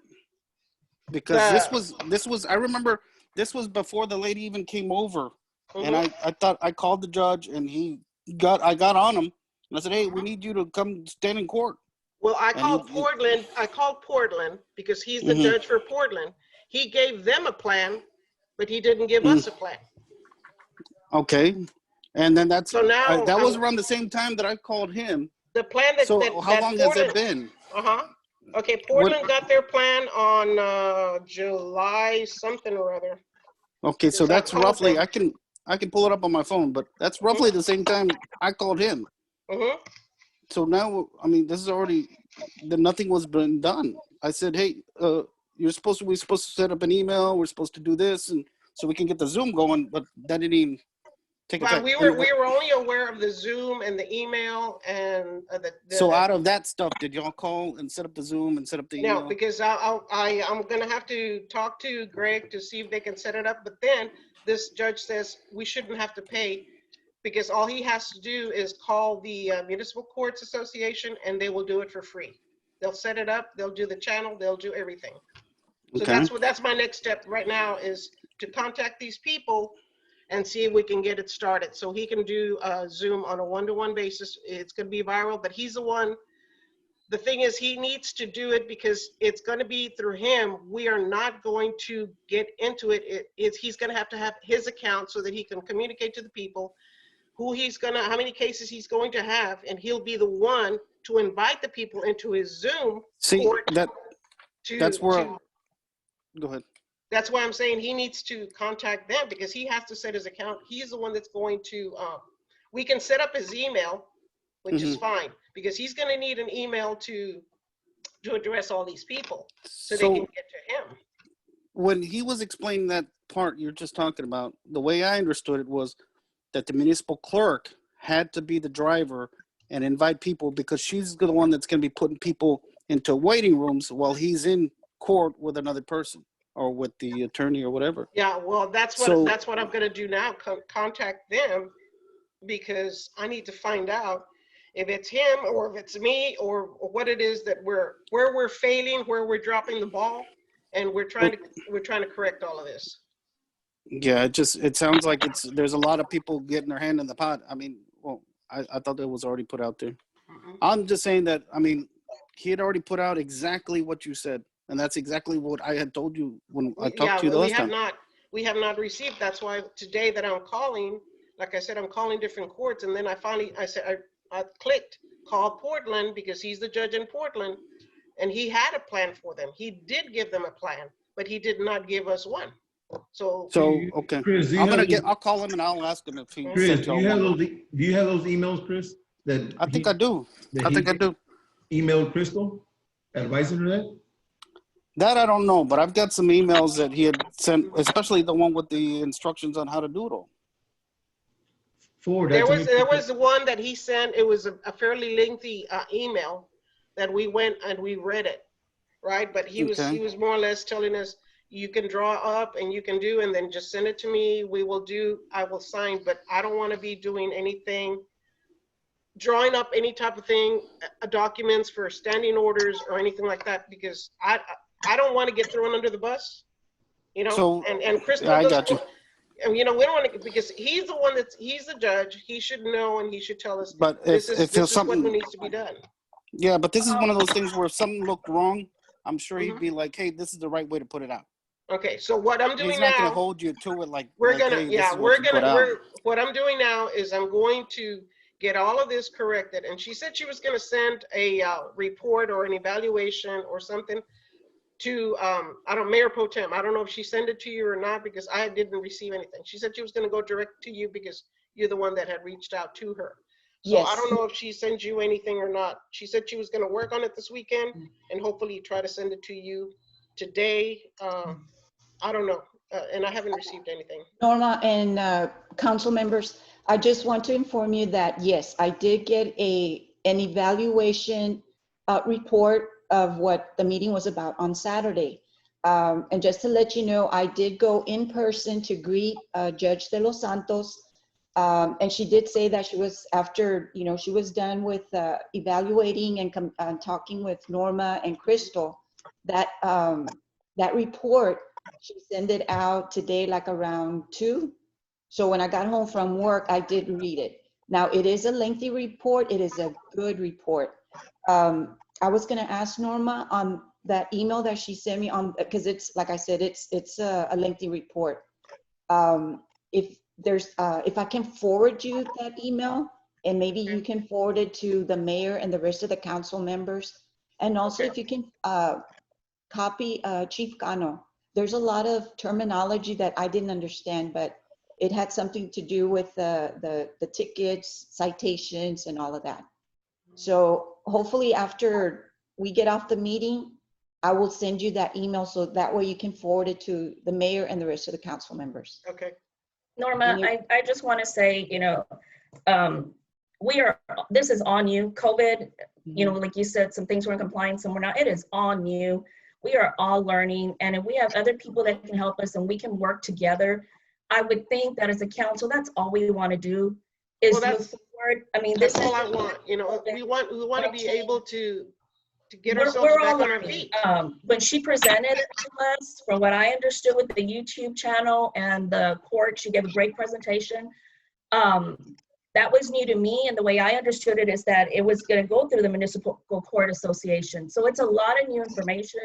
Because this was I remember this was before the lady even came over, and I thought I called the judge and I got on him and I said, hey, we need you to come stand in court. Well, I called Portland because he's the judge for Portland. He gave them a plan, but he didn't give us a plan. Okay. And then that was around the same time that I called him. The plan how long has it been? Okay, Portland got their plan on July something or other. Okay, so that's roughly I can pull it up on my phone, but that's roughly the same time I called him. So now, I mean, this is already nothing was been done. I said, hey, we're supposed to set up an email. We're supposed to do this, and so we can get the Zoom going. But that didn't even take effect. We were only aware of the Zoom and the email and So out of that stuff, did y'all call and set up the Zoom and set up the email? No, because I'm gonna have to talk to Greg to see if they can set it up. But then this judge says we shouldn't have to pay because all he has to do is call the Municipal Courts Association and they will do it for free. They'll set it up. They'll do the channel. They'll do everything. So that's my next step right now is to contact these people and see if we can get it started. So he can do Zoom on a one-to-one basis. It's going to be viral, but he's the one. The thing is, he needs to do it because it's going to be through him. We are not going to get into it. He's going to have his account so that he can communicate to the people how many cases he's going to have, and he'll be the one to invite the people into his Zoom. That's where. Go ahead. That's why I'm saying he needs to contact them because he has to set his account. He's the one that's going to. We can set up his email, which is fine. because he's going to need an email to address all these people so they So can get to him. when he was explaining that part you're just talking about, the way I understood it was that the municipal clerk had to be the driver and invite people because she's the one that's going to be putting people into waiting rooms while he's in court with another person or with the attorney or whatever. Yeah, well, that's what So I'm going to do now. Contact them because I need to find out if it's him or if it's me or what it is that where we're failing, where we're dropping the ball, and we're trying to correct all of this. yeah, it sounds like there's a lot of people getting their hand in the pot. I mean, well, I thought that was already put out there. Mhm. I'm just saying that, I mean, he had already put out exactly what you said. And that's exactly what I had told you when I talked to you the last time. We have not received. That's why today that I'm calling, like I said, I'm calling different courts. And then I clicked call Portland because he's the judge in Portland and he had a plan for them. He did give them a plan, but he did not give us one. So okay, Chris, I'll call him and I'll ask him if he Chris, sent do y'all you have one. those emails, Chris? That I think I do. Emailed Crystal, advising her that? That I don't know, but I've got some emails that he had sent, especially the one with the instructions on how to do it all. There was the one that he sent. It was a fairly lengthy email that we went and we read it, right? But he was more or less telling us you can draw up and you can do, and then just send it to me. I will sign, but I don't want to be doing anything, drawing up any type of thing, documents for standing orders or anything like that, because I don't want to get thrown under the bus, you know. So, and Crystal, I got you. And we don't want to, because he's the one he's the judge. He should know and he should tell us. But this is what needs to be done. Yeah, but this is one of those things where if something looked wrong, I'm sure he'd Mhm. be like, "Hey, this is the right way to put it out." Okay, so what I'm doing He's not going now, to hold you to it like we're like, gonna, "Hey, yeah, this is what you put out." what I'm doing now is I'm going to get all of this corrected. And she said she was going to send a report or an evaluation or something to Mayor Pro Tem. I don't know if she sent it to you or not, because I didn't receive anything. She said she was going to go direct to you because you're the one that had reached out to her. So Yes. I don't know if she sent you anything or not. She said she was going to work on it this weekend and hopefully try to send it to you today. I don't know. And I haven't received anything. Norma and council members, I just want to inform you that, yes, I did get an evaluation report of what the meeting was about on Saturday. And just to let you know, I did go in person to greet Judge De Los Santos. And she did say that she was, after, she was done with evaluating and talking with Norma and Crystal, that report, she sent it out today, like around 2. So when I got home from work, I did read it. Now, it is a lengthy report. It is a good report. I was going to ask Norma on that email that she sent me on, because it's, like I said, it's a lengthy report. If I can forward you that email, and maybe you can forward it to the mayor and the rest of the council members. And also if you can copy Chief Cano. There's a lot of terminology that I didn't understand, but it had something to do with the tickets, citations, and all of that. So hopefully after we get off the meeting, I will send you that email so that way you can forward it to the mayor and the rest of the council members. Okay. Norma, I just want to say, this is on you. COVID, like you said, some things were in compliance, some were not. It is on you. We are all learning. And if we have other people that can help us and we can work together, I would think that as a council, that's all we want to do is move forward. I mean, that's all I want. We want to be able to get ourselves back on our feet. When she presented it to us, from what I understood with the YouTube channel and the court, she gave a great presentation. That was new to me, and the way I understood it is that it was going to go through the Municipal Court Association. So it's a lot of new information.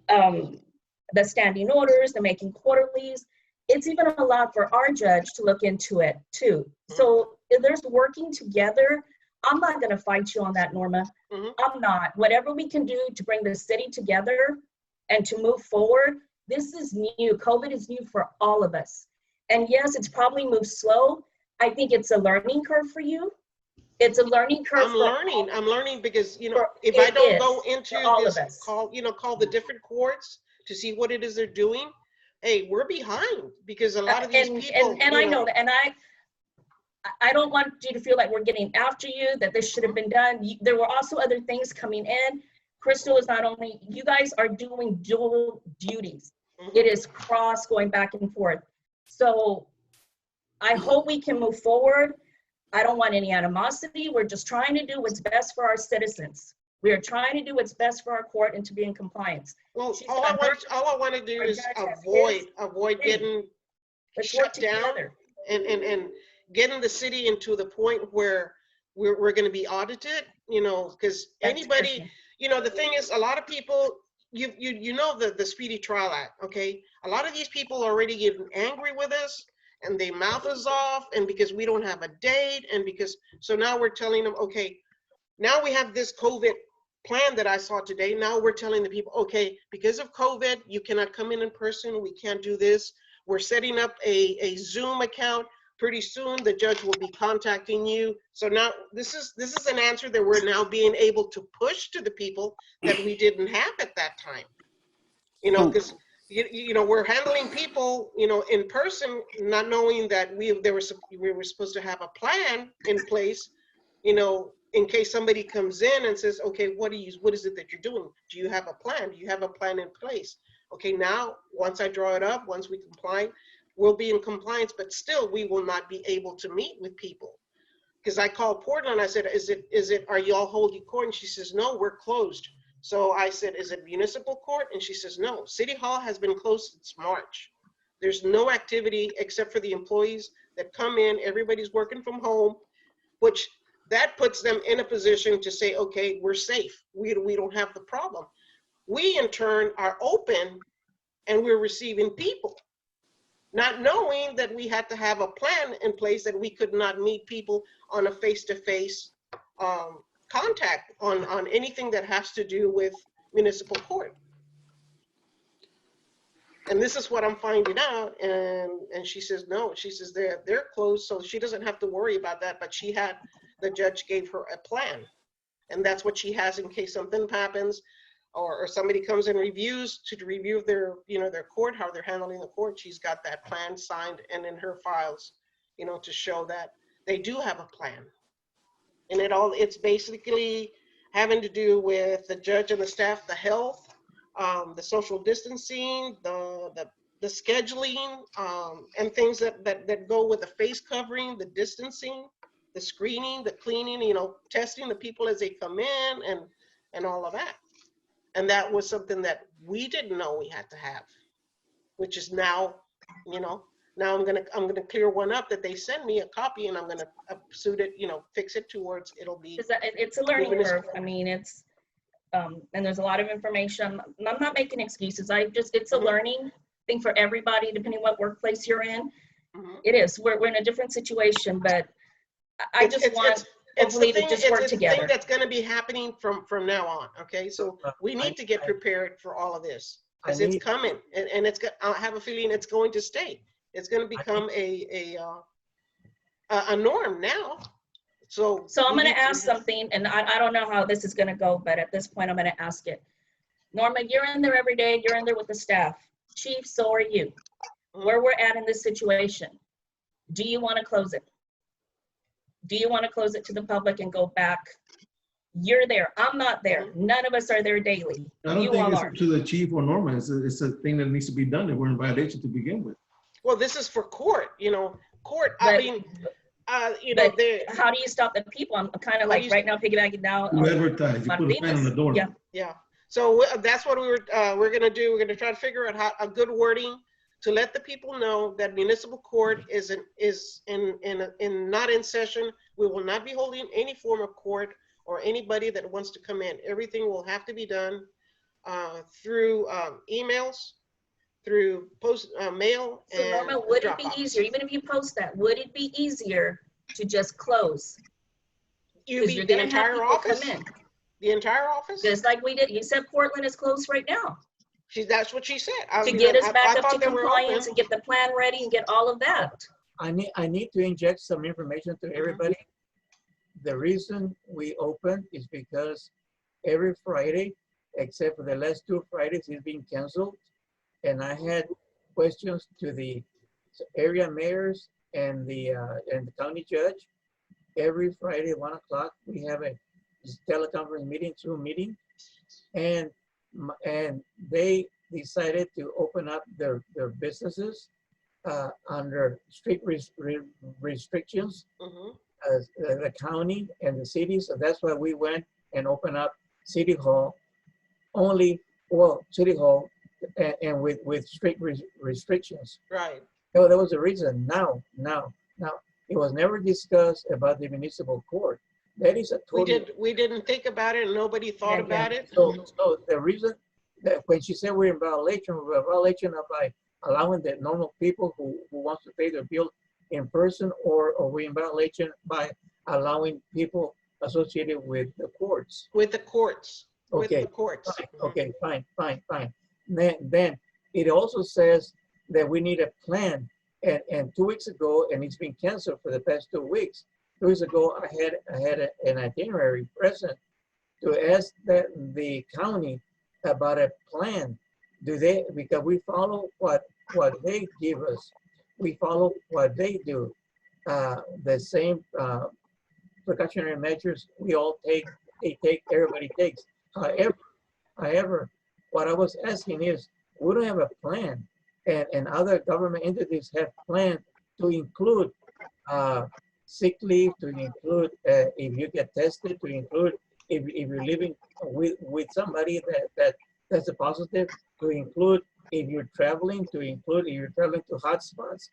The standing orders, the making quarterlies. It's even a lot for our judge to look into it too. So if there's working together, I'm not going to fight you on that, Norma. I'm not. Whatever we can do to bring the city together and to move forward, this is new. COVID is new for all of us. And yes, it's probably moved slow. I think it's a learning curve for you. It's a learning curve. I'm learning because, you know, For- if it I don't is, go into for all of this, us. call the different courts to see what it is they're doing, hey, we're behind because a lot of these people, and you I know that, and I don't want you to feel like we're getting after you, that this should have been done. There were also other things coming in. Crystal is not only, you guys are doing dual duties. It is cross going back and forth. So I hope we can move forward. I don't want any animosity. We're just trying to do what's best for our citizens. We are trying to do what's best for our court and to be in compliance. well, She's all got her- I want to do our is judge has avoid his. getting Let's work shut down together. and getting the city into the point where we're going to be audited, you know, because anybody, Christian. you know, the thing is, a lot of people, you know, the Speedy Trial Act, okay? A lot of these people are already getting angry with us and they mouth us off, and because we don't have a date, and because, so now we're telling them, okay, now we have this COVID plan that I saw today. Now we're telling the people, okay, because of COVID, you cannot come in person. We can't do this. We're setting up a Zoom account. Pretty soon the judge will be contacting you. So now this is an answer that we're now being able to push to the people that we didn't have at that time. You know, because you know, we're handling people, you know, in person, not knowing that we were supposed to have a plan in place, you know, in case somebody comes in and says, okay, what is it that you're doing? Do you have a plan? Do you have a plan in place? Okay, now, once I draw it up, once we comply, we'll be in compliance, but still we will not be able to meet with people. Because I called Portland, I said, are you all holding court? And she says, no, we're closed. So I said, is it municipal court? And she says, no, City Hall has been closed since March. There's no activity except for the employees that come in, everybody's working from home, which that puts them in a position to say, okay, we're safe. We don't have the problem. We in turn are open and we're receiving people, not knowing that we had to have a plan in place, that we could not meet people on a face-to-face contact on anything that has to do with municipal court. And this is what I'm finding out. And she says, no, she says they're closed, so she doesn't have to worry about that. But the judge gave her a plan. And that's what she has in case something happens, or somebody comes and reviews to review their, you know, their court, how they're handling the court. She's got that plan signed and in her files, you know, to show that they do have a plan. And it's basically having to do with the judge and the staff, the health, the social distancing, the scheduling, and things that go with the face covering, the distancing, the screening, the cleaning, you know, testing the people as they come in, and all of that. And that was something that we didn't know we had to have, which is now, you know, now I'm gonna clear one up that they send me a copy, and I'm gonna suit it, you know, fix it towards it'll be. It's a learning curve. I mean, it's and there's a lot of information. I'm not making excuses. It's a learning thing for everybody, depending what workplace you're in. It is. We're in a different situation, but I just want hopefully to just work together. It's the thing that's going to be happening from now on. Okay, so we need to get prepared for all of this, because it's coming, and I have a feeling it's going to stay. It's going to become a norm now. So I'm going to ask something, and I don't know how this is going to go, but at this point I'm going to ask it. Norma, you're in there every day. You're in there with the staff. Chief, so are you. Where we're at in this situation, do you want to close it? Do you want to close it to the public and go back? You're there. I'm not there. None of us are there daily. I don't think it's up to the chief or Norma. It's a thing that needs to be done if we're in violation to begin with. Well, this is for court, you know, court. I mean, you know, how do you stop the people? I'm kind of like right now piggybacking down. You advertise. You put a sign on the door. Yeah. Yeah. So that's what we're going to do. We're going to try to figure out a good wording to let the people know that municipal court is not in session. We will not be holding any form of court or anybody that wants to come in. Everything will have to be done through emails, through mail. So Norma, would it be easier, even if you post that, would it be easier to just close? You mean the entire office? The entire office? Just like we did. You said Portland is closed right now. That's what she said. To get us back up to compliance and get the plan ready and get all of that. I need to inject some information to everybody. the reason we open is because every Friday, except for the last 2 Fridays, it's been canceled. And I had questions to the area mayors and the county judge. Every Friday, 1 o'clock, we have a teleconference meeting, Zoom meeting, and they decided to open up their businesses under strict restrictions, as the county and the city. So that's why we went and opened up City Hall only, well, City Hall and with strict restrictions. Right. So there was a reason. Now, it was never discussed about the municipal court. That is a total. We didn't think about it, and nobody thought about it. So the reason that when she said we're in violation of by allowing the normal people who wants to pay their bill in person, or we're in violation by allowing people associated with the courts. With the courts. Okay. With the courts. Fine. Okay, fine. Then it also says that we need a plan. And 2 weeks ago, and it's been canceled for the past 2 weeks. 2 weeks ago, I had an itinerary present to ask the county about a plan. Because we follow what they give us. We follow what they do. The same precautionary measures we all take, everybody takes. However, what I was asking is, we don't have a plan, and other government entities have planned to include sick leave, to include if you get tested, to include if you're living with somebody that's a positive, to include if you're traveling, to include if you're traveling to hotspots.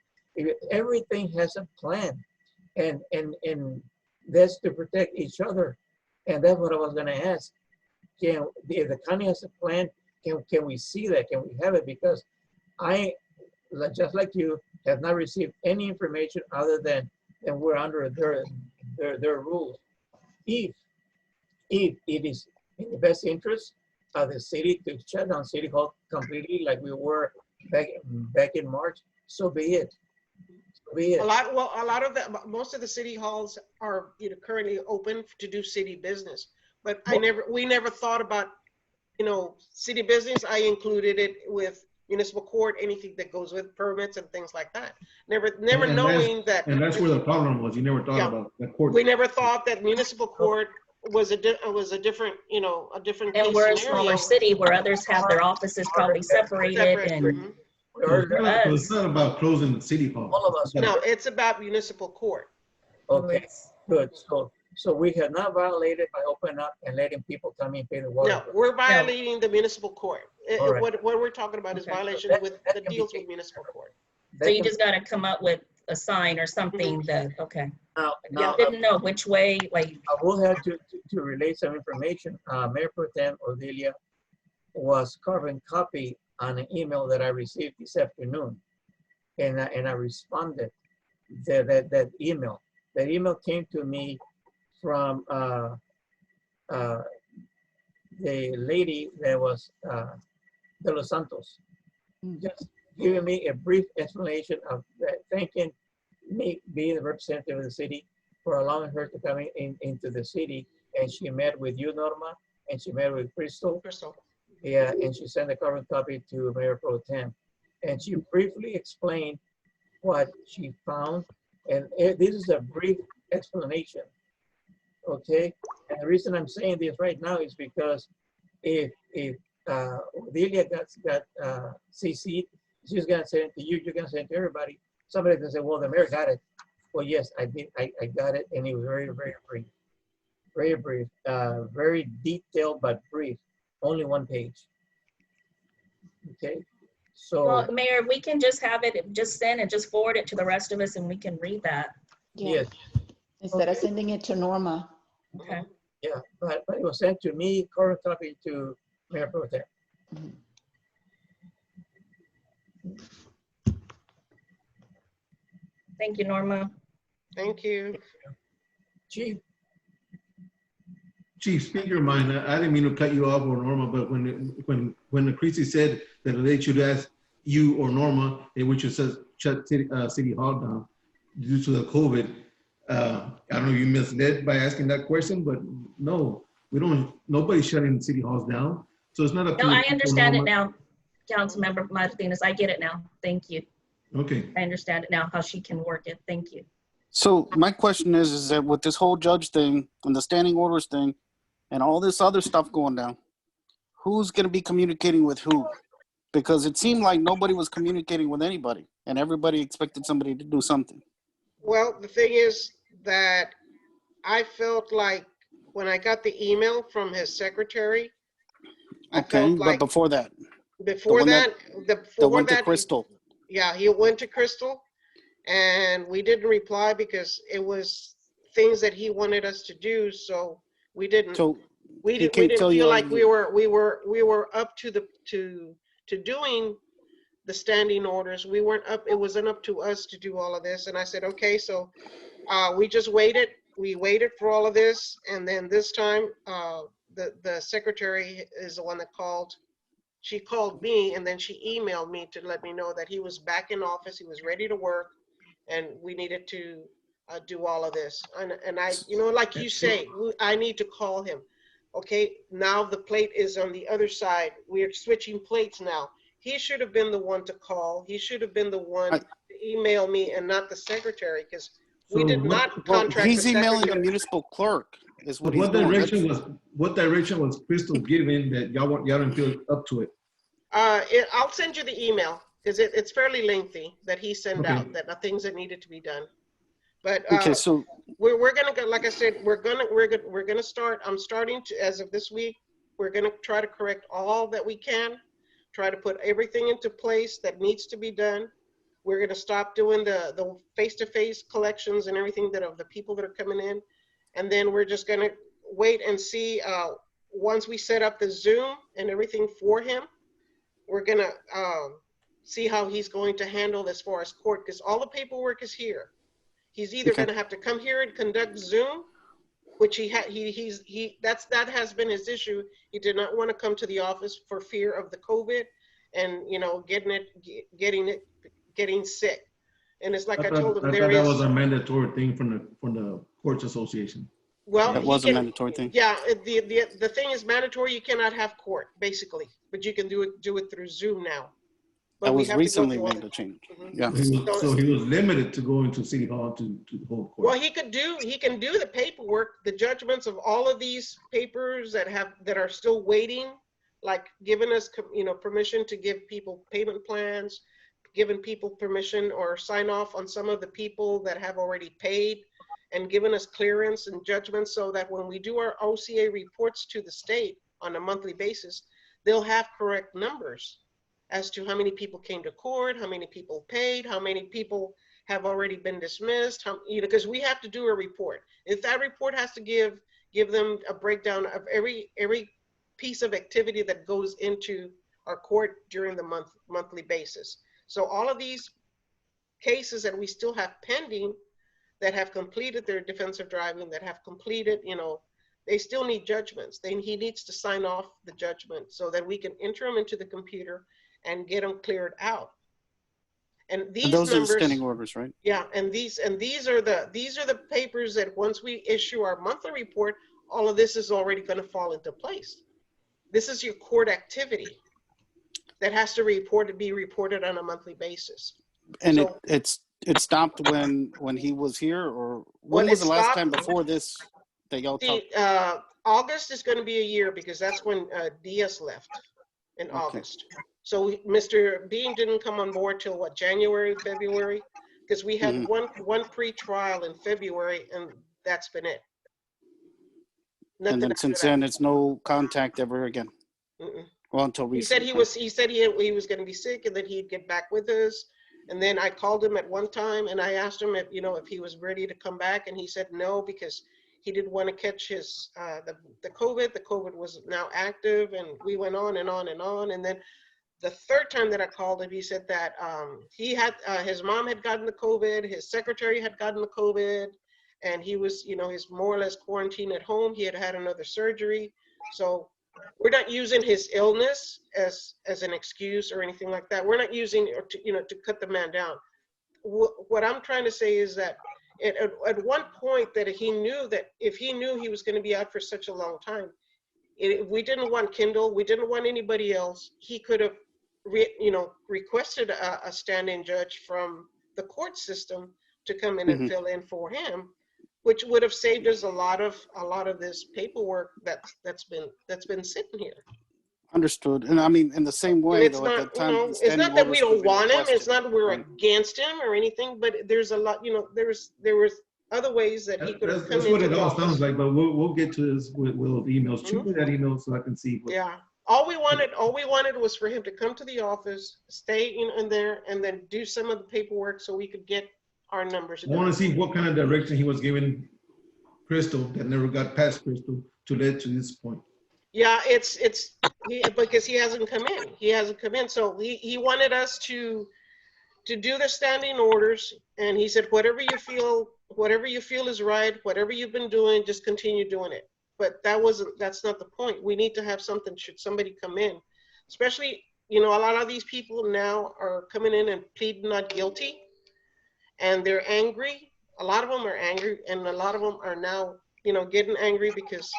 Everything has a plan, and that's to protect each other. And that's what I was going to ask. If the county has a plan, can we see that? Can we have it? Because I, just like you, have not received any information other than we're under their rules. If it is in the best interest of the city to shut down City Hall completely, like we were back in March, so be it. So be it. Most of the city halls are currently open to do city business. But we never thought about, city business. I included it with municipal court, anything that goes with permits and things like that. Never knowing that. And that's where the problem was. You never thought about the court. We never thought that municipal court was a different, a different. And we're a smaller city where others have their offices probably separated. And it's not about closing the city hall. All of us. No, it's about municipal court. Okay, good. So we have not violated by opening up and letting people come in and pay the water. No, we're violating the municipal court. Right. What we're talking about is violation with the deals with municipal court. So you just got to come up with a sign or something that, okay. Now, didn't know which way, like. I will have to relay some information. Mayor Pro Tem Odilia was carbon copy on an email that I received this afternoon. And I responded to that email. That email came to me from the lady that was De Los Santos, just giving me a brief explanation of that, thanking me being the representative of the city for allowing her to come into the city. And she met with you, Norma, and she met with Crystal. Yeah, and she sent a carbon copy to Mayor Pro Tem. And she briefly explained what she found. And this is a brief explanation. Okay, and the reason I'm saying this right now is because if Delia got CC'd, she's gonna send it to you, you're gonna send it to everybody. Somebody can say, well, the mayor got it. Well, yes, I did. I got it, and it was very, very brief. Very brief, very detailed, but brief. Only 1 page. Okay, so. Well, Mayor, we can just have it, just send and just forward it to the rest of us and we can read that. Yes. Instead of sending it to Norma. Okay. Yeah, but it was sent to me, current copy to Mayor Pro Tem. Thank you, Norma. Thank you. Chief. Chief, speak your mind. I didn't mean to cut you off or Norma, but when the Creasy said that they should ask you or Norma, and we should shut City Hall down due to the COVID, I don't know, you misled by asking that question, but no, we don't, nobody's shutting city halls down. So it's not up to No, the I people. understand it now, Councilmember Martinez. I get it now. Thank you. Okay. I understand it now, how she can work it. Thank you. So my question is that with this whole judge thing and the standing orders thing and all this other stuff going down, who's going to be communicating with who? Because it seemed like nobody was communicating with anybody and everybody expected somebody to do something. Well, the thing is that I felt like when I got the email from his secretary, I Okay, felt but like before that, before that, that went to Crystal. Yeah, he went to Crystal, and we didn't reply because it was things that he wanted us to do. So we didn't. So We he didn't. We can't didn't tell feel you. like we were up to doing the standing orders. We weren't up. It wasn't up to us to do all of this. And I said, okay, so we just waited. We waited for all of this, and then this time, the secretary is the one that called. She called me, and then she emailed me to let me know that he was back in office. He was ready to work, and we needed to do all of this. And I, like you say, I need to call him. Okay, now the plate is on the other side. We're switching plates now. He should have been the one to call. He should have been the one to email me and not the secretary, because we did not contract he's the emailing the secretary. municipal clerk is what he's What doing. direction was Crystal giving that y'all didn't feel up to it? I'll send you the email because it's fairly lengthy that he sent Okay. out, that the things that needed to be done. But Okay, so we're gonna go, like I said, we're gonna start. I'm starting to, as of this week, we're gonna try to correct all that we can, try to put everything into place that needs to be done. We're gonna stop doing the face-to-face collections and everything that of the people that are coming in, and then we're just gonna wait and see. Once we set up the Zoom and everything for him, we're gonna see how he's going to handle as far as court, because all the paperwork is here. He's either going to have to come here and conduct Zoom, which that has been his issue. He did not want to come to the office for fear of the COVID and getting sick. And it's like I told him, I thought that was a mandatory thing from the courts association. Well, that was a mandatory thing. Yeah, the thing is mandatory. You cannot have court basically, but you can do it through Zoom now. But That we was have to go recently through all made the- a change. Mhm. Yeah. So he was limited to going to City Hall to hold court. Well, he can do the paperwork, the judgments of all of these papers that are still waiting, like giving us, permission to give people payment plans, giving people permission or sign off on some of the people that have already paid, and giving us clearance and judgments so that when we do our OCA reports to the state on a monthly basis, they'll have correct numbers as to how many people came to court, how many people paid, how many people have already been dismissed, because we have to do a report. If that report has to give them a breakdown of every piece of activity that goes into our court during the monthly basis. So all of these cases that we still have pending that have completed their defensive driving, that have completed, they still need judgments. He needs to sign off the judgment so that we can enter them into the computer and get them cleared out. And these And those numbers, are the standing orders, right? yeah, and these are the papers that once we issue our monthly report, all of this is already going to fall into place. This is your court activity that has to be reported on a monthly basis. And so, it stopped when he was here, or when well, was it the last stopped- time before this that y'all talked? August is going to be a year because that's when Diaz left in August. So Mr. Bean didn't come on board till what, January, February? Because we had one pre-trial in February, and that's been it. Nothing And then after since that. then, it's no contact ever again. Mm-mm. Well, until recently. He said he was going to be sick and then he'd get back with us. And then I called him at one time and I asked him if he was ready to come back, and he said no, because he didn't want to catch his the COVID. The COVID was now active, and we went on and on and on. And then the third time that I called him, he said that he had his mom had gotten the COVID, his secretary had gotten the COVID, and he was, he's more or less quarantined at home. He had had another surgery. So we're not using his illness as an excuse or anything like that. We're not using it to cut the man down. What I'm trying to say is that at one point that he knew that if he knew he was going to be out for such a long time, if we didn't want Kendall, we didn't want anybody else, he could have, requested a stand-in judge from the court system to come in and fill in for him, which would have saved us a lot of this paperwork that's been sitting here. Understood. And I mean, in the same And way, it's though, at not, that time, the it's standing not that we orders could don't be want him. It's requested, not we're right? against him or anything. But there's a lot, there was other ways that he could have come That's what into it the all office. sounds like, but we'll get to this with emails. Shoot me that email so I can see. Yeah. All we wanted was for him to come to the office, stay in there, and then do some of the paperwork so we could get our numbers. I want to see what kind of direction he was giving Crystal that never got past Crystal to lead to this point. Yeah, because he hasn't come in. He hasn't come in. So he wanted us to do the standing orders, and he said, whatever you feel is right, whatever you've been doing, just continue doing it. But that's not the point. We need to have something should somebody come in, especially, a lot of these people now are coming in and pleading not guilty, and they're angry. A lot of them are angry, and a lot of them are now, getting angry because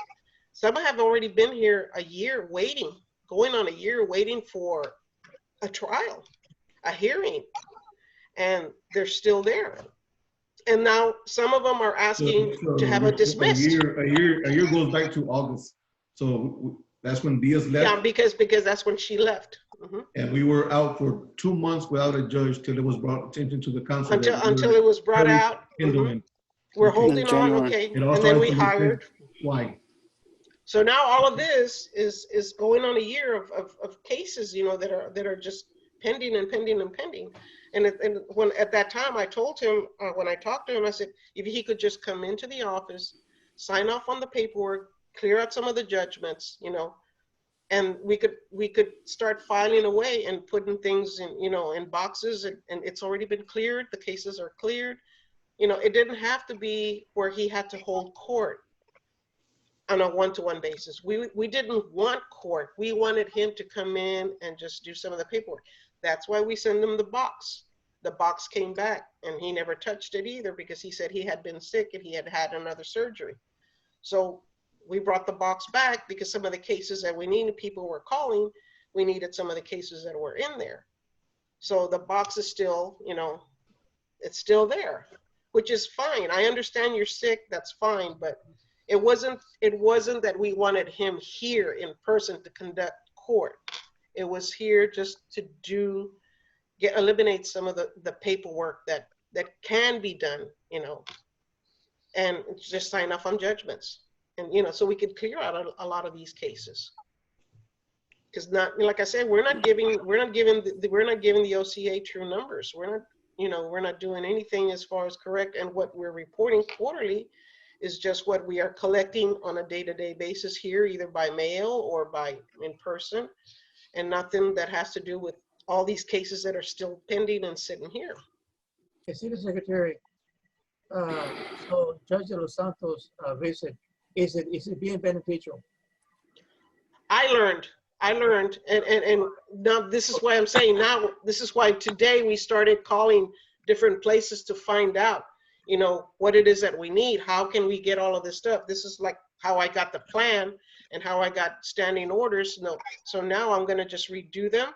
some have already been here a year waiting, going on a year waiting for a trial, a hearing, and they're still there. And now some of them are asking to have it dismissed. A year goes back to August. So that's when Diaz left. Yeah, because that's when she left. And we were out for 2 months without a judge till it was brought attention to the council. Until it was brought out. We're holding on, okay. And then we hired. Why? So now all of this is going on a year of cases, that are just pending and pending and pending. And when at that time I told him, when I talked to him, I said, if he could just come into the office, sign off on the paperwork, clear out some of the judgments, and we could start filing away and putting things in, in boxes, and it's already been cleared. The cases are cleared. It didn't have to be where he had to hold court on a one-to-one basis. We didn't want court. We wanted him to come in and just do some of the paperwork. That's why we sent him the box. The box came back, and he never touched it either because he said he had been sick and he had had another surgery. So we brought the box back because some of the cases that we needed, people were calling, we needed some of the cases that were in there. So the box is still, it's still there, which is fine. I understand you're sick, that's fine, but it wasn't that we wanted him here in person to conduct court. It was here just to eliminate some of the paperwork that can be done, and just sign off on judgments, and so we could clear out a lot of these cases. Because like I said, we're not giving the OCA true numbers. We're not doing anything as far as correct, and what we're reporting quarterly is just what we are collecting on a day-to-day basis here, either by mail or by in person, and nothing that has to do with all these cases that are still pending and sitting here. City Secretary, so Judge De Los Santos visit, is it being beneficial? I learned, and now this is why I'm saying now, this is why today we started calling different places to find out, what it is that we need. How can we get all of this stuff? This is like how I got the plan and how I got standing orders. So now I'm going to just redo them,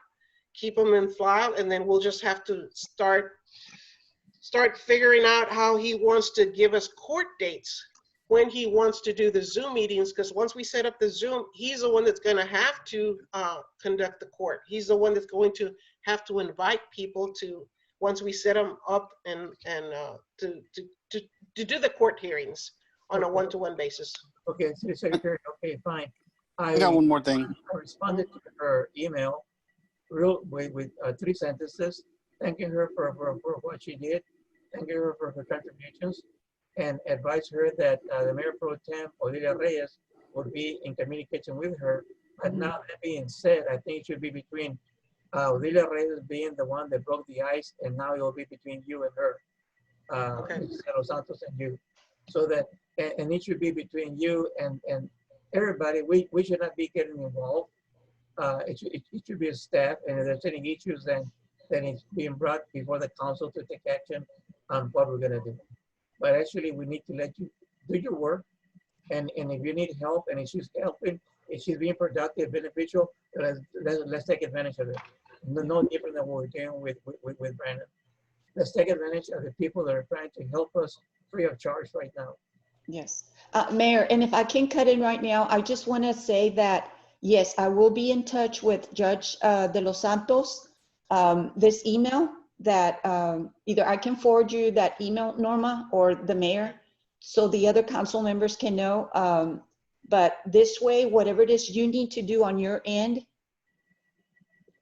keep them in file, and then we'll just have to start figuring out how he wants to give us court dates, when he wants to do the Zoom meetings, because once we set up the Zoom, he's the one that's going to have to conduct the court. He's the one that's going to have to invite people to, once we set them up and to do the court hearings on a one-to-one basis. Okay, City Secretary, okay, fine. I got one more thing. I responded to her email with 3 sentences, thanking her for what she did, thanking her for her contributions, and advised her that the Mayor Pro Tem, Odilia Reyes, would be in communication with her. But now that being said, I think it should be between Odilia Reyes being the one that broke the ice, and now it will be between you and her, Okay. Los Santos and you. So that, and it should be between you and everybody. We should not be getting involved. It should be a staff, and if there's any issues, then it's being brought before the council to take action on what we're gonna do. but actually we need to let you do your work. And if you need help and if she's helping, if she's being productive, beneficial, let's take advantage of it. No different than what we're doing with Brandon. Let's take advantage of the people that are trying to help us free of charge right now. Yes. Mayor, and if I can cut in right now, I just want to say that, yes, I will be in touch with Judge De Los Santos. This email that either I can forward you that email, Norma, or the mayor, so the other council members can know. But this way, whatever it is you need to do on your end,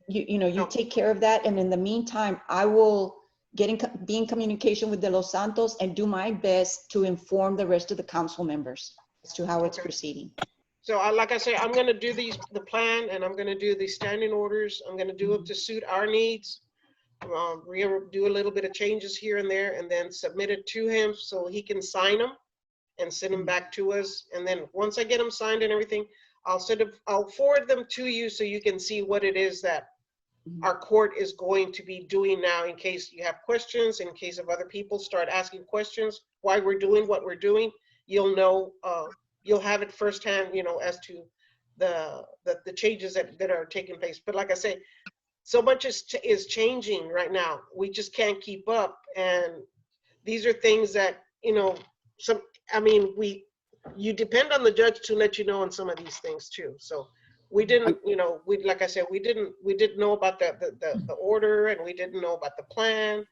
you take care of that. And in the meantime, I will be in communication with De Los Santos and do my best to inform the rest of the council members as to how it's proceeding. So like I say, I'm going to do the plan, and I'm going to do the standing orders. I'm going to do it to suit our needs. Do a little bit of changes here and there, and then submit it to him so he can sign them and send them back to us. And then once I get them signed and everything, I'll forward them to you so you can see what it is that our court is going to be doing now, in case you have questions, in case of other people start asking questions, why we're doing what we're doing. You'll know, you'll have it firsthand, as to the changes that are taking place. But like I say, so much is changing right now. We just can't keep up. And these are things that, you depend on the judge to let you know on some of these things too. So we didn't, like I said, we didn't know about the order, and we didn't know about the plan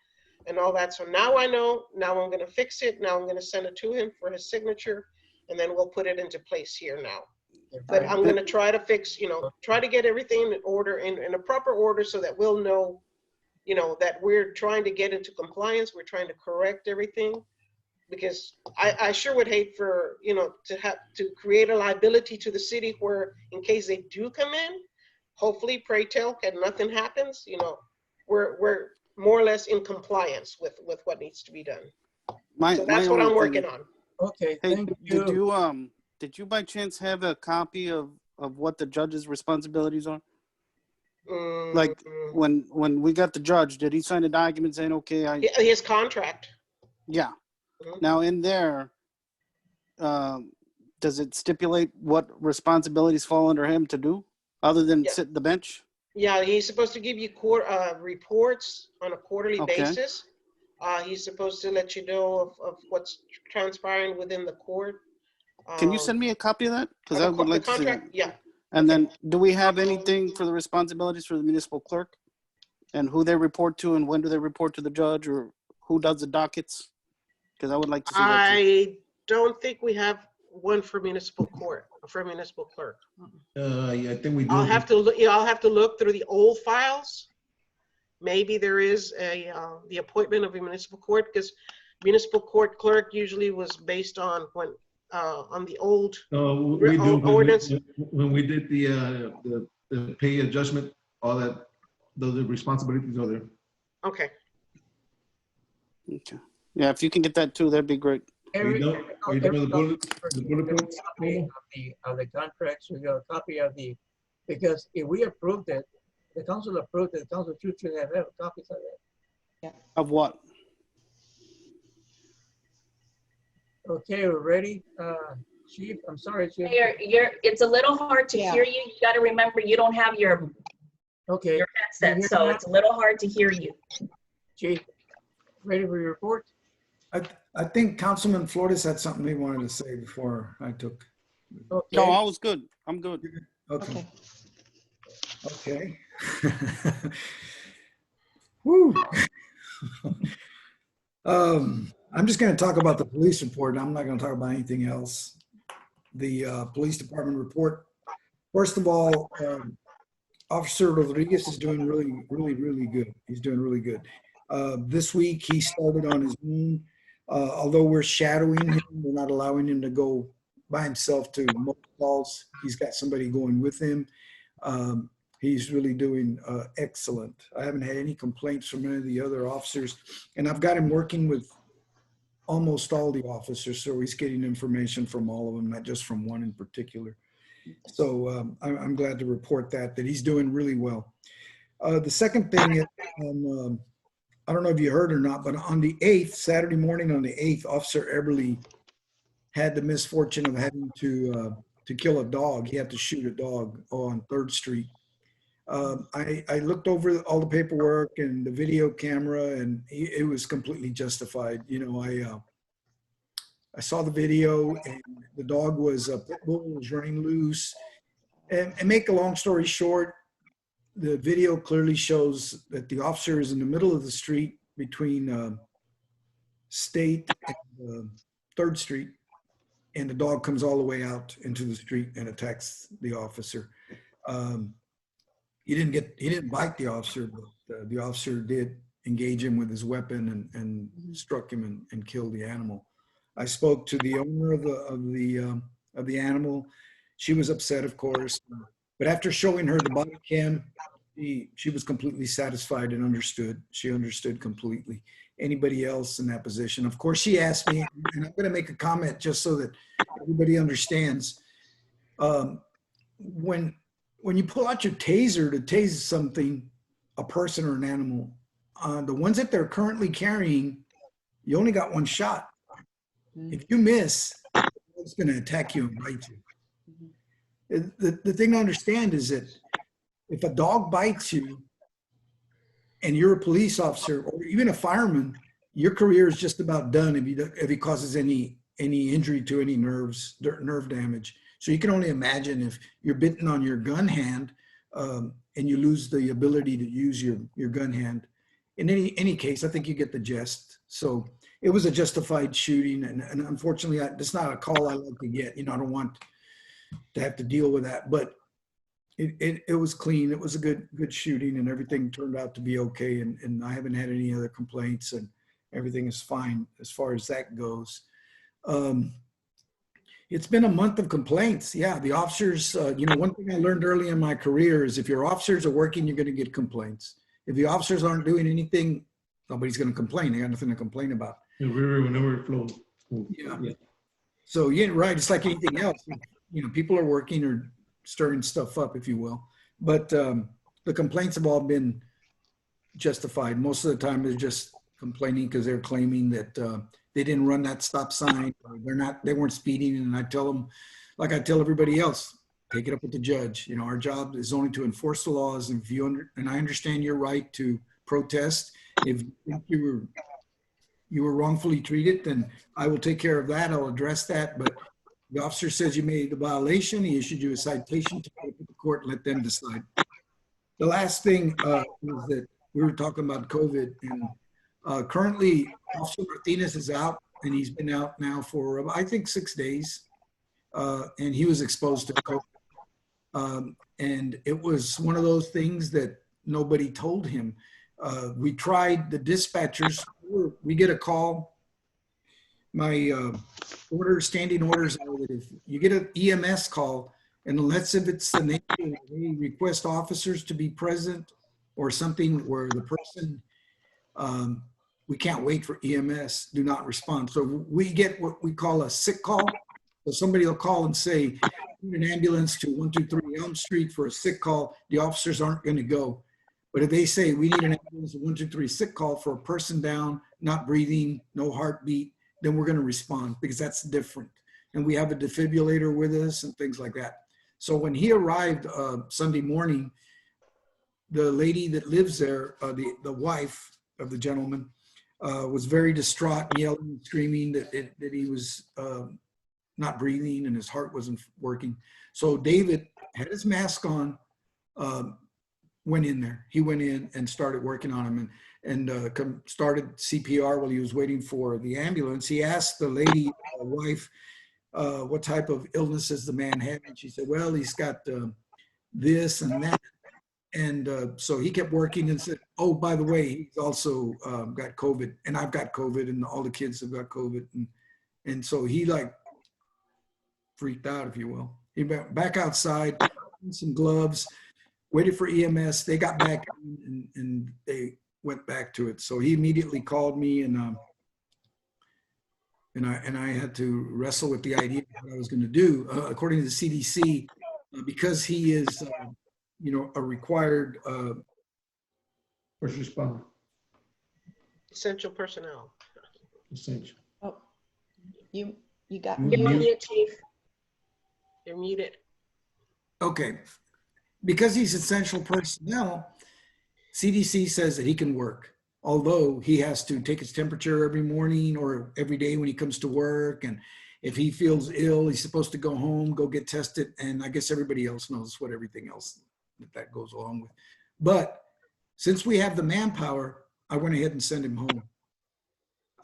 and all that. So now I know. Now I'm going to fix it. Now I'm going to send it to him for his signature, and then we'll put it into place here now. But I'm going to try to fix, try to get everything in order, in a proper order, so that we'll know, that we're trying to get into compliance. We're trying to correct everything, because I sure would hate for, to have to create a liability to the city where, in case they do come in, hopefully, pray tell, and nothing happens, we're more or less in compliance with what needs to be done. So that's what I'm working on. Okay, Hey, thank you. did you by chance have a copy of what the judge's responsibilities are? Like when we got the judge, did he sign a document saying, okay, his contract? Yeah. Now in there, does it stipulate what responsibilities fall under him to do other than sit the bench? Yeah, he's supposed to give you reports on a quarterly basis. He's supposed to let you know of what's transpiring within the court. Can you send me a copy of that? Because I would like to see that. Yeah. And then do we have anything for the responsibilities for the municipal clerk and who they report to and when do they report to the judge, or who does the dockets? Because I would like to see that too. I don't think we have one for municipal court, for municipal clerk. Yeah, I think we do. I'll have to look through the old files. Maybe there is the appointment of a municipal court, because municipal court clerk usually was based on on the old we do. ordinance. When we did the pay adjustment, all that, those responsibilities are there. Okay. Okay. Yeah, if you can get that too, that'd be great. Are you done with the bullet points? Of the contracts, we got a copy of because if we approved it, the council approved it, the council should have copies of it. Yeah. Of what? Okay, we're ready. Chief, I'm sorry, Chief. It's a little hard to hear you. You got to remember you don't have your headset, so it's a little hard to hear you. Chief, ready for your report? I think Councilman Flores had something he wanted to say before I took. Okay. No, I was good. I'm good. Okay. Okay. Whew. I'm just going to talk about the police report. I'm not going to talk about anything else. The police department report. First of all, Officer Rodriguez is doing really good. He's doing really good. This week he started on his own. Although we're shadowing him, we're not allowing him to go by himself to most calls. He's got somebody going with him. He's really doing excellent. I haven't had any complaints from any of the other officers, and I've got him working with almost all the officers, so he's getting information from all of them, not just from one in particular. So I'm glad to report that he's doing really well. The second thing is I don't know if you heard or not, but on the 8th, Saturday morning on the 8th, Officer Eberly had the misfortune of having to kill a dog. He had to shoot a dog on 3rd Street. I looked over all the paperwork and the video camera, and it was completely justified. You know, I saw the video, and the dog was a pit bull, was running loose. And make a long story short, the video clearly shows that the officer is in the middle of the street between State and 3rd Street, and the dog comes all the way out into the street and attacks the officer. He didn't bite the officer, but the officer did engage him with his weapon and struck him and killed the animal. I spoke to the owner of the animal. She was upset, of course, but after showing her the body cam, she was completely satisfied and understood. She understood completely. Anybody else in that position? Of course, she asked me, and I'm going to make a comment just so that everybody understands. When you pull out your taser to tase something, a person or an animal, the ones that they're currently carrying, you only got one shot. If you miss, it's going to attack you and bite you. The thing to understand is that if a dog bites you and you're a police officer or even a fireman, your career is just about done if he causes any injury to any nerve damage. So you can only imagine if you're bitten on your gun hand and you lose the ability to use your gun hand. In any case, I think you get the gist. So it was a justified shooting, and unfortunately, that's not a call I like to get. You know, I don't want to have to deal with that, but it was clean. It was a good shooting, and everything turned out to be okay. And I haven't had any other complaints, and everything is fine as far as that goes. It's been a month of complaints. Yeah, the officers, one thing I learned early in my career is if your officers are working, you're going to get complaints. If the officers aren't doing anything, nobody's going to complain. They got nothing to complain about. The river will never flow. Yeah. So, yeah, right. It's like anything else. People are working or stirring stuff up, if you will. But the complaints have all been justified. Most of the time, they're just complaining because they're claiming that they didn't run that stop sign, or they weren't speeding. And I tell them, like I tell everybody else, take it up with the judge. Our job is only to enforce the laws. And and I understand your right to protest. If you were wrongfully treated, then I will take care of that. I'll address that. But the officer says you made a violation. He issued you a citation to take it to the court and let them decide. The last thing is that we were talking about COVID, and currently Officer Martinez is out, and he's been out now for, I think, 6 days, and he was exposed to COVID. And it was one of those things that nobody told him. We tried the dispatchers. We get a call. My standing orders are that if you get an EMS call, and unless if it's the nature we request officers to be present or something where the person, we can't wait for EMS, do not respond. So we get what we call a sick call. So somebody will call and say, need an ambulance to 123 Elm Street for a sick call. The officers aren't going to go. But if they say we need an ambulance 123 sick call for a person down, not breathing, no heartbeat, then we're going to respond, because that's different. And we have a defibrillator with us and things like that. So when he arrived Sunday morning, the lady that lives there, the wife of the gentleman, was very distraught, yelling and screaming that he was not breathing and his heart wasn't working. So David had his mask on, went in there. He went in and started working on him and started CPR while he was waiting for the ambulance. He asked the lady, wife, what type of illnesses the man had. And she said, well, he's got this and that. And so he kept working and said, oh, by the way, he's also got COVID, and I've got COVID, and all the kids have got COVID. And so he freaked out, if you will. He went back outside, some gloves, waited for EMS. They got back and they went back to it. So he immediately called me, and I had to wrestle with the idea of what I was going to do. According to the CDC, because he is, a required first responder. Essential personnel. Essential. Oh, you got You You're me. mute. muted, Chief. You're muted. Okay. Because he's essential personnel, CDC says that he can work, although he has to take his temperature every morning or every day when he comes to work. And if he feels ill, he's supposed to go home, go get tested. And I guess everybody else knows what everything else that goes along with. But since we have the manpower, I went ahead and sent him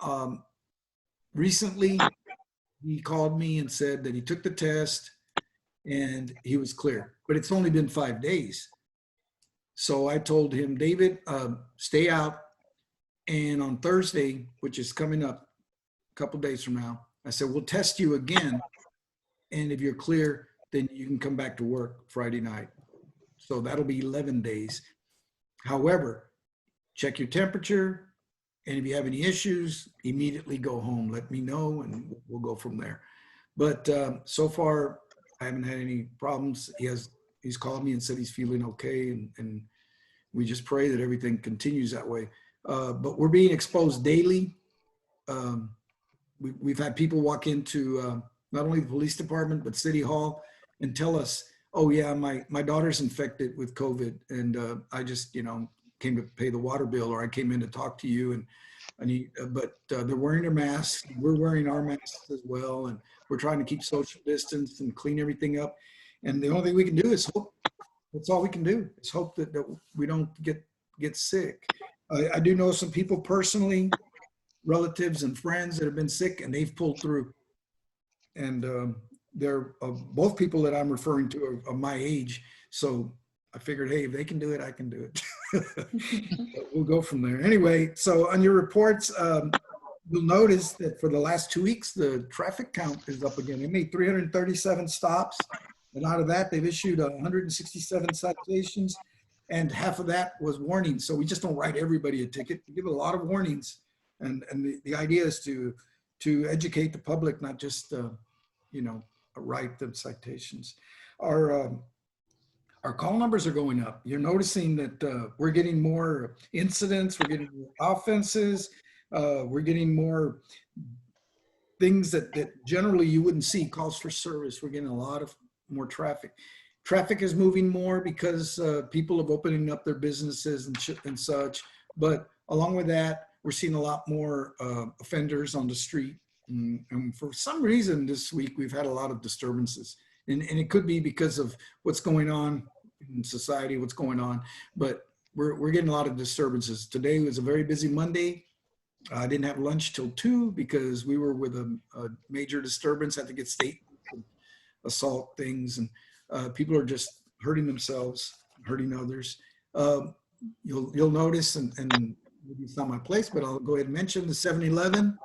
home. Recently, he called me and said that he took the test and he was clear, but it's only been 5 days. So I told him, David, stay out. And on Thursday, which is coming up a couple days from now, I said, we'll test you again. And if you're clear, then you can come back to work Friday night. So that'll be 11 days. However, check your temperature. And if you have any issues, immediately go home. Let me know and we'll go from there. But so far, I haven't had any problems. He's called me and said he's feeling okay. And we just pray that everything continues that way. But we're being exposed daily. We've had people walk into not only the police department, but City Hall and tell us, oh yeah, my daughter's infected with COVID. And I just, came to pay the water bill, or I came in to talk to you. But they're wearing their masks. We're wearing our masks as well. And we're trying to keep social distance and clean everything up. And the only thing we can do is hope. That's all we can do is hope that we don't get sick. I do know some people personally, relatives and friends that have been sick, and they've pulled through. And they're both people that I'm referring to are my age. So I figured, hey, if they can do it, I can do it. We'll go from there. Anyway, so on your reports, you'll notice that for the last 2 weeks, the traffic count is up again. They made 337 stops. And out of that, they've issued 167 citations, and half of that was warnings. So we just don't write everybody a ticket. We give a lot of warnings. And the idea is to educate the public, not just, write them citations. Our call numbers are going up. You're noticing that we're getting more incidents, we're getting more offenses, we're getting more things that generally you wouldn't see, calls for service. We're getting a lot of more traffic. Traffic is moving more because people are opening up their businesses and such. But along with that, we're seeing a lot more offenders on the street. And for some reason this week, we've had a lot of disturbances. And it could be because of what's going on in society, what's going on. But we're getting a lot of disturbances. Today was a very busy Monday. I didn't have lunch till 2 because we were with a major disturbance, had to get state assault things, and people are just hurting themselves, hurting others. You'll notice, and maybe it's not my place, but I'll go ahead and mention the 7-Eleven.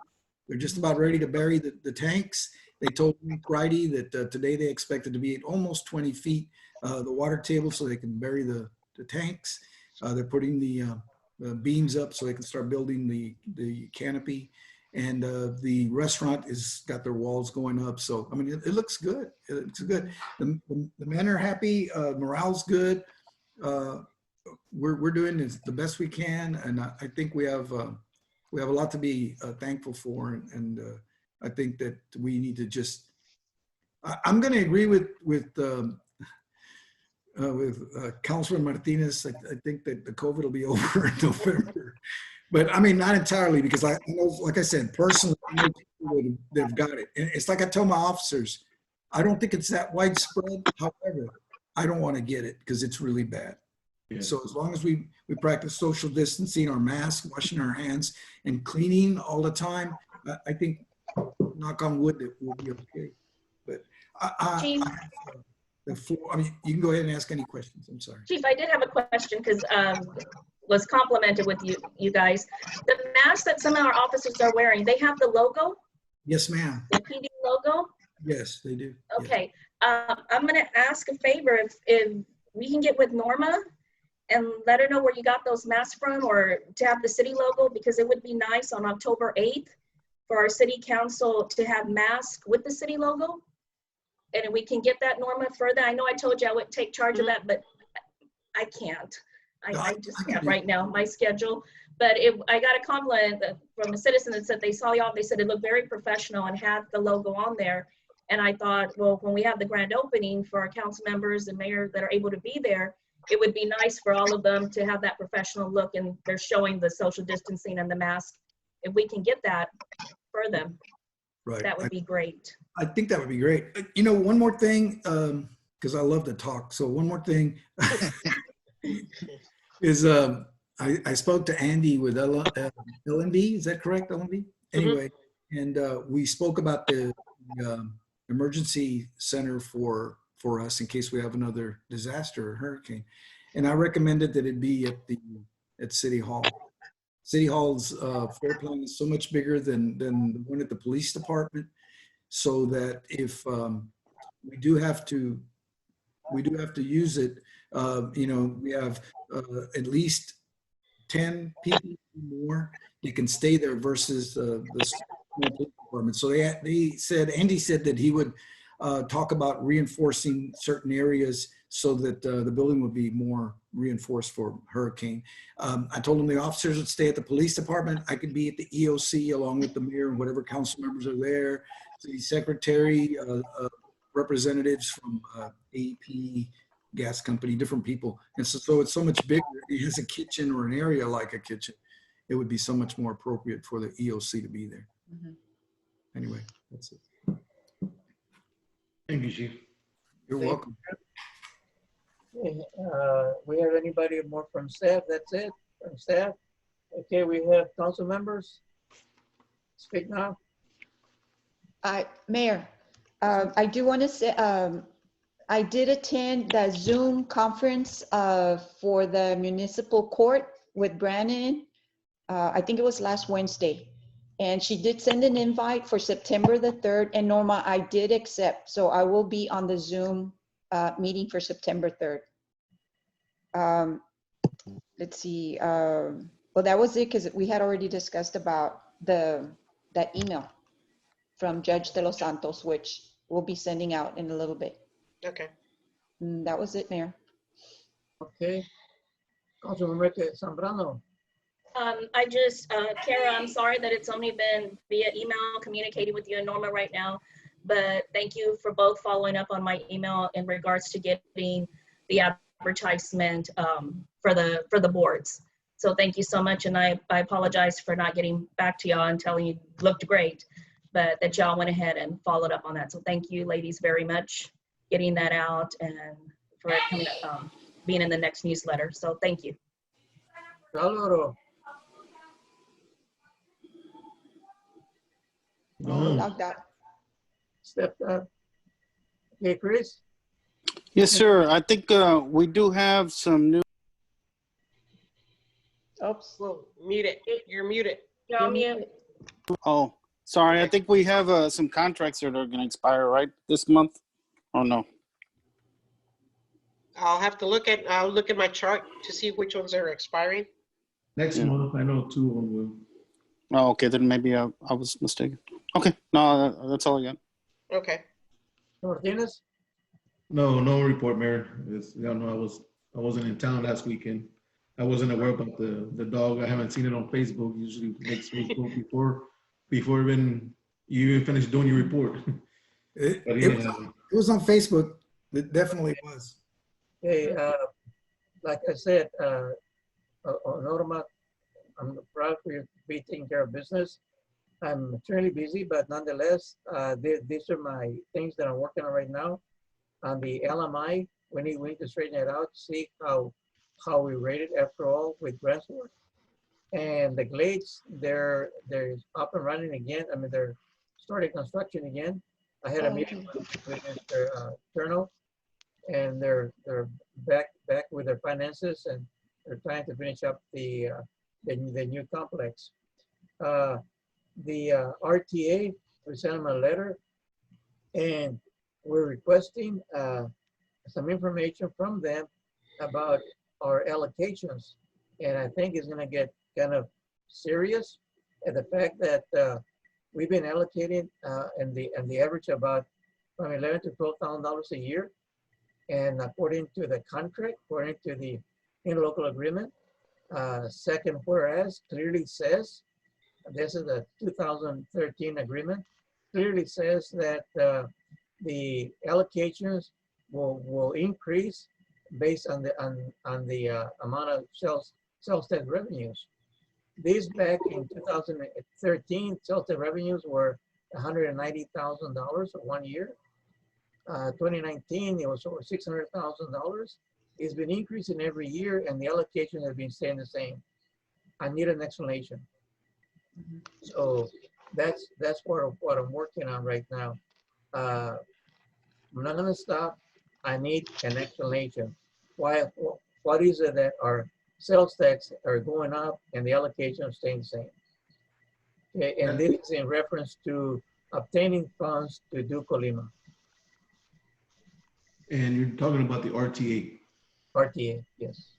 They're just about ready to bury the tanks. They told me Friday that today they expected to be at almost 20 feet the water table so they can bury the tanks. They're putting the beams up so they can start building the canopy. And the restaurant is got their walls going up. So, I mean, it looks good. It looks good. The men are happy. Morale's good. We're doing the best we can. And I think we have a lot to be thankful for. And I think that we need to just, I'm going to agree with Councilman Martinez. I think that the COVID will be over in November. But I mean, not entirely, because I know, like I said, personally, I know people that have got it. And it's like I tell my officers, I don't think it's that widespread. However, I don't want to get it because it's really bad. Yeah. So as long as we practice social distancing, our masks, washing our hands, and cleaning all the time, I think, knock on wood, that we'll be okay. But Chief, the floor, I mean, you can go ahead and ask any questions. I'm sorry. Chief, I did have a question because was complimented with you guys. The masks that some of our officers are wearing, they have the logo? Yes, ma'am. The PD logo? Yes, they do. Okay. Yes. I'm going to ask a favor. If we can get with Norma and let her know where you got those masks from, or to have the city logo, because it would be nice on October 8th for our city council to have masks with the city logo. And we can get that, Norma, further. I know I told you I would take charge of that, but I can't. I just I can can't do- right now, my schedule. But I got a compliment from a citizen that said they saw y'all, they said it looked very professional and had the logo on there. And I thought, well, when we have the grand opening for our council members and mayor that are able to be there, it would be nice for all of them to have that professional look, and they're showing the social distancing and the mask. If we can get that for them, Right. that would be great. I think that would be great. You know, one more thing, because I love to talk. So one more thing is I spoke to Andy with LNB. Is that correct, LNB? Anyway, and we spoke about the emergency center for us in case we have another disaster or hurricane. And I recommended that it be at City Hall. City Hall's floor plan is so much bigger than the one at the police department, so that if we do have to use it, you know, we have at least 10 people more that can stay there versus the small police department. So Andy said that he would talk about reinforcing certain areas so that the building would be more reinforced for hurricane. I told him the officers would stay at the police department. I could be at the EOC along with the mayor and whatever council members are there, city secretary, representatives from AP, gas company, different people. And so it's so much bigger. It has a kitchen or an area like a kitchen. It would be so much more appropriate for the EOC to be there. Anyway, that's it. Thank you, Chief. You're welcome. Okay, we have anybody more from staff? That's it from staff. Okay, we have council members. Speak now. Mayor, I do want to say, I did attend the Zoom conference for the municipal court with Brandon. I think it was last Wednesday. And she did send an invite for September the 3rd. And Norma, I did accept. So I will be on the Zoom meeting for September 3rd. Let's see. Well, that was it because we had already discussed about that email from Judge De Los Santos, which we'll be sending out in a little bit. Okay. And that was it, Mayor. Okay. Councilmember Zambrano. I just, Kara, I'm sorry that it's only been via email communicating with you and Norma right now, but thank you for both following up on my email in regards to getting the advertisement for the boards. So thank you so much, and I apologize for not getting back to y'all and telling you looked great, but that y'all went ahead and followed up on that. So thank you, ladies, very much getting that out and for it coming up, being in the next newsletter. So thank you. Alvaro. Logged out. Stepped up. Okay, Chris. Yes, sir. I think we do have some new. Oops. Well, mute it. You're muted. You're on mute. Oh, sorry. I think we have some contracts that are going to expire, right, this month? Or no? I'll look at my chart to see which ones are expiring. Next month, I know 2 of them will. Oh, okay. Then maybe I was mistaken. Okay. No, that's all I got. Okay. Martinez. No report, Mayor. I wasn't in town last weekend. I wasn't aware about the dog. I haven't seen it on Facebook. Usually makes Facebook before even you even finish doing your report. It was on Facebook. It definitely was. Okay, like I said, Norma, I'm proud for you to be taking care of business. I'm extremely busy, but nonetheless, these are my things that I'm working on right now. On the LMI, we need to straighten it out, see how we rate it after all with grants work. And the Glades, they're up and running again. I mean, they're starting construction again. I had a meeting with Mr. Turno, and they're back with their finances, and they're trying to finish up the new complex. The RTA, we sent them a letter, and we're requesting some information from them about our allocations. And I think it's gonna get kind of serious at the fact that we've been allocating in the average about from $11,000 to $12,000 a year. And according to the contract, according to the interlocal agreement. Second whereas clearly says, this is a 2013 agreement, clearly says that the allocations will increase based on the amount of sales tax revenues. These back in 2013, sales tax revenues were $190,000 for 1 year. 2019, it was over $600,000. It's been increasing every year, and the allocation has been staying the same. I need an explanation. So that's what I'm working on right now. I'm not gonna stop. I need an explanation. Why? What is it that our sales tax are going up and the allocation is staying the same? Okay, and this is in reference to obtaining funds to do Colima. And you're talking about the RTA. RTA, yes.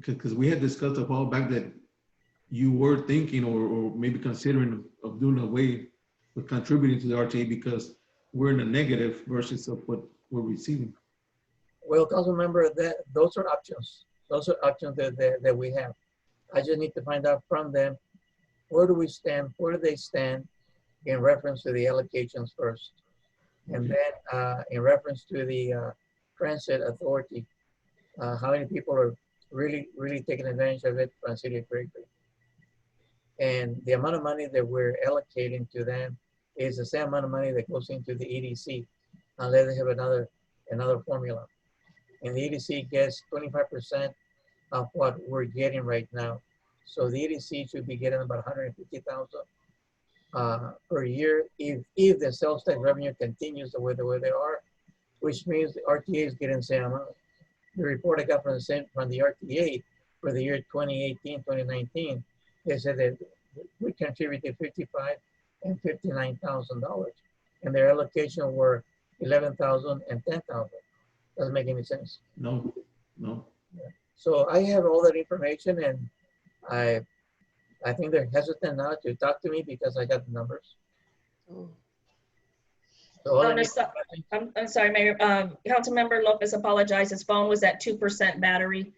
Because we had discussed a while back that you were thinking or maybe considering of doing away with contributing to the RTA because we're in a negative versus of what we're receiving. Well, council member, those are options. Those are options that we have. I just need to find out from them, where do we stand, where do they stand in reference to the allocations first. And then in reference to the transit authority, how many people are really taking advantage of it from the city of Gregory. And the amount of money that we're allocating to them is the same amount of money that goes into the EDC, unless they have another formula. And the EDC gets 25% of what we're getting right now. So the EDC should be getting about 150,000 per year if the sales tax revenue continues the way they are, which means the RTA is getting the same amount. The report I got from the RTA for the year 2018, 2019, they said that we contributed $55,000 and $59,000, and their allocation were $11,000 and $10,000. Doesn't make any sense. No. Yeah. So I have all that information, and I think they're hesitant now to talk to me because I got the numbers. So I'm sorry, Mayor. Councilmember Lopez apologized. His phone was at 2% battery,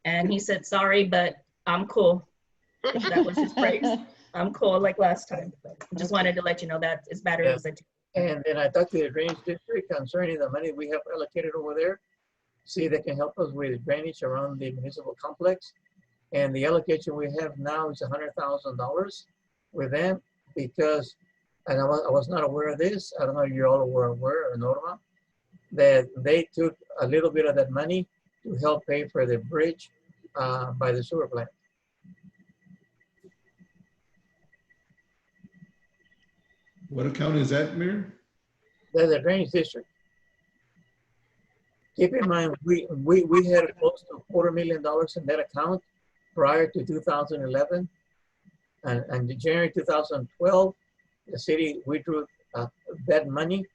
and he said, sorry, but I'm cool. That was his phrase. I'm cool like last time. I just wanted to let you know that his battery was at 2%. And then I talked to the drainage district concerning the money we have allocated over there. See if they can help us with drainage around the municipal complex. And the allocation we have now is $100,000 with them because, and I was not aware of this, I don't know if you all were aware or Norma, that they took a little bit of that money to help pay for the bridge by the sewer plant. What account is that, Mayor? They're the drainage district. Keep in mind, we had close to $250,000 in that account prior to 2011. And in January 2012, the city withdrew that money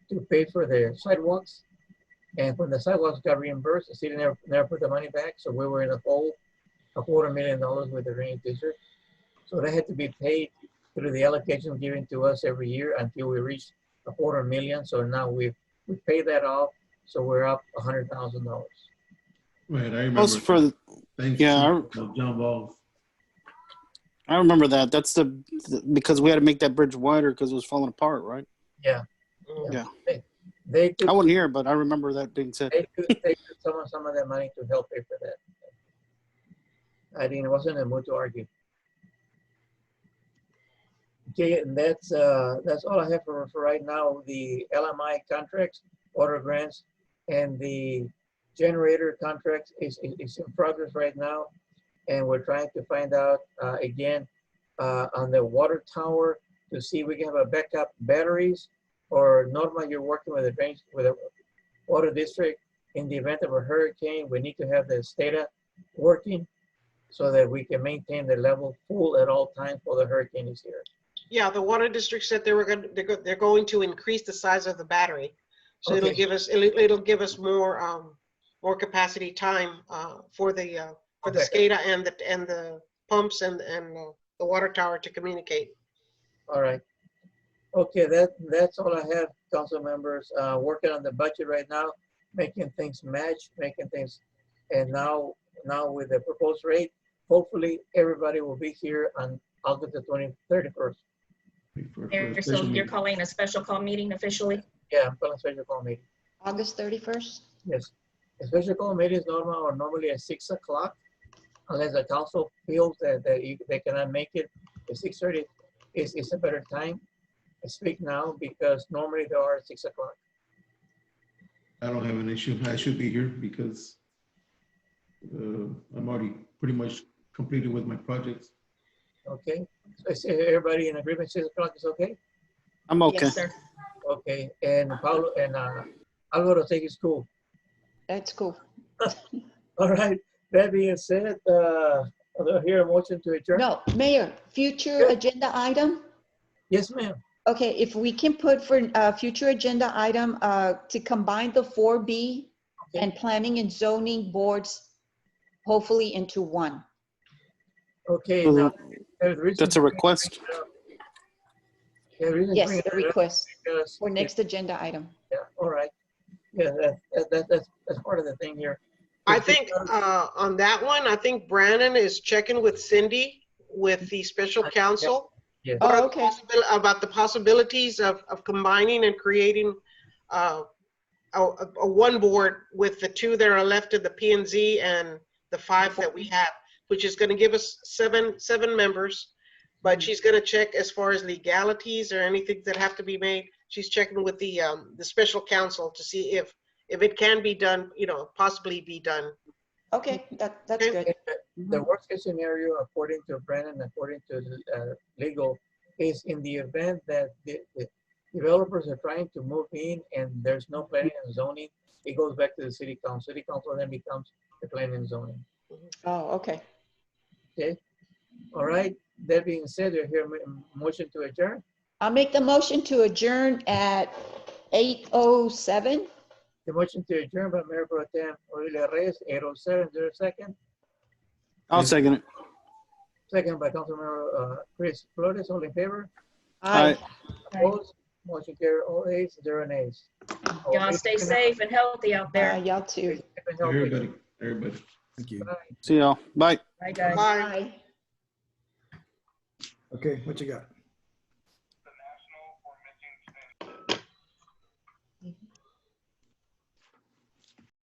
to pay for their sidewalks. And when the sidewalks got reimbursed, the city never put the money back. So we were in a hole of $250,000 with the drainage district. So that had to be paid through the allocation given to us every year until we reached $250,000. So now we paid that off. So we're up $100,000. Right, I remember. Also for Thanks yeah, to John Ball. I remember that. That's because we had to make that bridge wider because it was falling apart, right? Yeah. Yeah. They took, I wasn't here, but I remember that being said. they took some of that money to help pay for that. I think it wasn't a mood to argue. Okay, and that's all I have for right now. The LMI contracts, water grants, and the generator contracts is in progress right now. And we're trying to find out again on the water tower to see if we can have a backup batteries, or Norma, you're working with a water district in the event of a hurricane. We need to have the STATA working so that we can maintain the level full at all times while the hurricane is here. Yeah, the water district said they're going to increase the size of the battery, so Okay. it'll give us more capacity time for the SCADA and the pumps and the water tower to communicate. All right. Okay, that's all I have, council members. Working on the budget right now, making things match, making things And now with the proposed rate, hopefully everybody will be here on August the 31st. For a Mayor, so special you're meeting. calling a special call meeting officially? Yeah, I'm calling a special call meeting. August 31st? Yes. A special call meeting is normally at 6 o'clock, unless the council feels that they cannot make it. At 6:30 is a better time. I speak now because normally they are at 6 o'clock. I don't have an issue. I should be here because I'm already pretty much completed with my projects. Okay, so is everybody in agreement, 6 o'clock is okay? I'm okay. Yes, sir. Okay, and Paulo and Alvaro take his school. That's cool. All right, that being said, I'll hear a motion to adjourn. No, Mayor, future Yeah. agenda item? Yes, ma'am. Okay, if we can put for future agenda item to combine the 4B Okay. and planning and zoning boards, hopefully into one. Okay, So now, there's a reason that's a to bring it request. up. Yeah, the reason to Yes, bring it the up request because for next agenda item. Yeah, all right. Yeah, that's part of the thing here. I think on that one, I think Brandon is checking with Cindy with the special counsel. Yes. What are Oh, okay. about the possibilities of combining and creating a one board with the two that are left of the P and Z and the 5 that we have, which is going to give us seven members. But she's going to check as far as legalities or anything that have to be made. She's checking with the special counsel to see if it can be done, possibly be done. Okay, that's good. The worst case scenario, according to Brandon, according to legal, is in the event that the developers are trying to move in and there's no planning and zoning, it goes back to the city council. City council then becomes the planning and zoning. Oh, okay. Okay. All right. That being said, I hear a motion to adjourn. I'll make the motion to adjourn at 8:07. The motion to adjourn by Mayor Pro Tem Aurelia Reyes, 8:07. Is there a second? I'll second it. Second by Councilmember Chris Flores. All in favor? Aye. Opposed? Motion carried. All ayes, 0 nays. Y'all stay safe and healthy out there. Y'all too. Everybody. Thank you. See y'all. Bye. Bye, guys. Bye. Bye. Okay, what you got?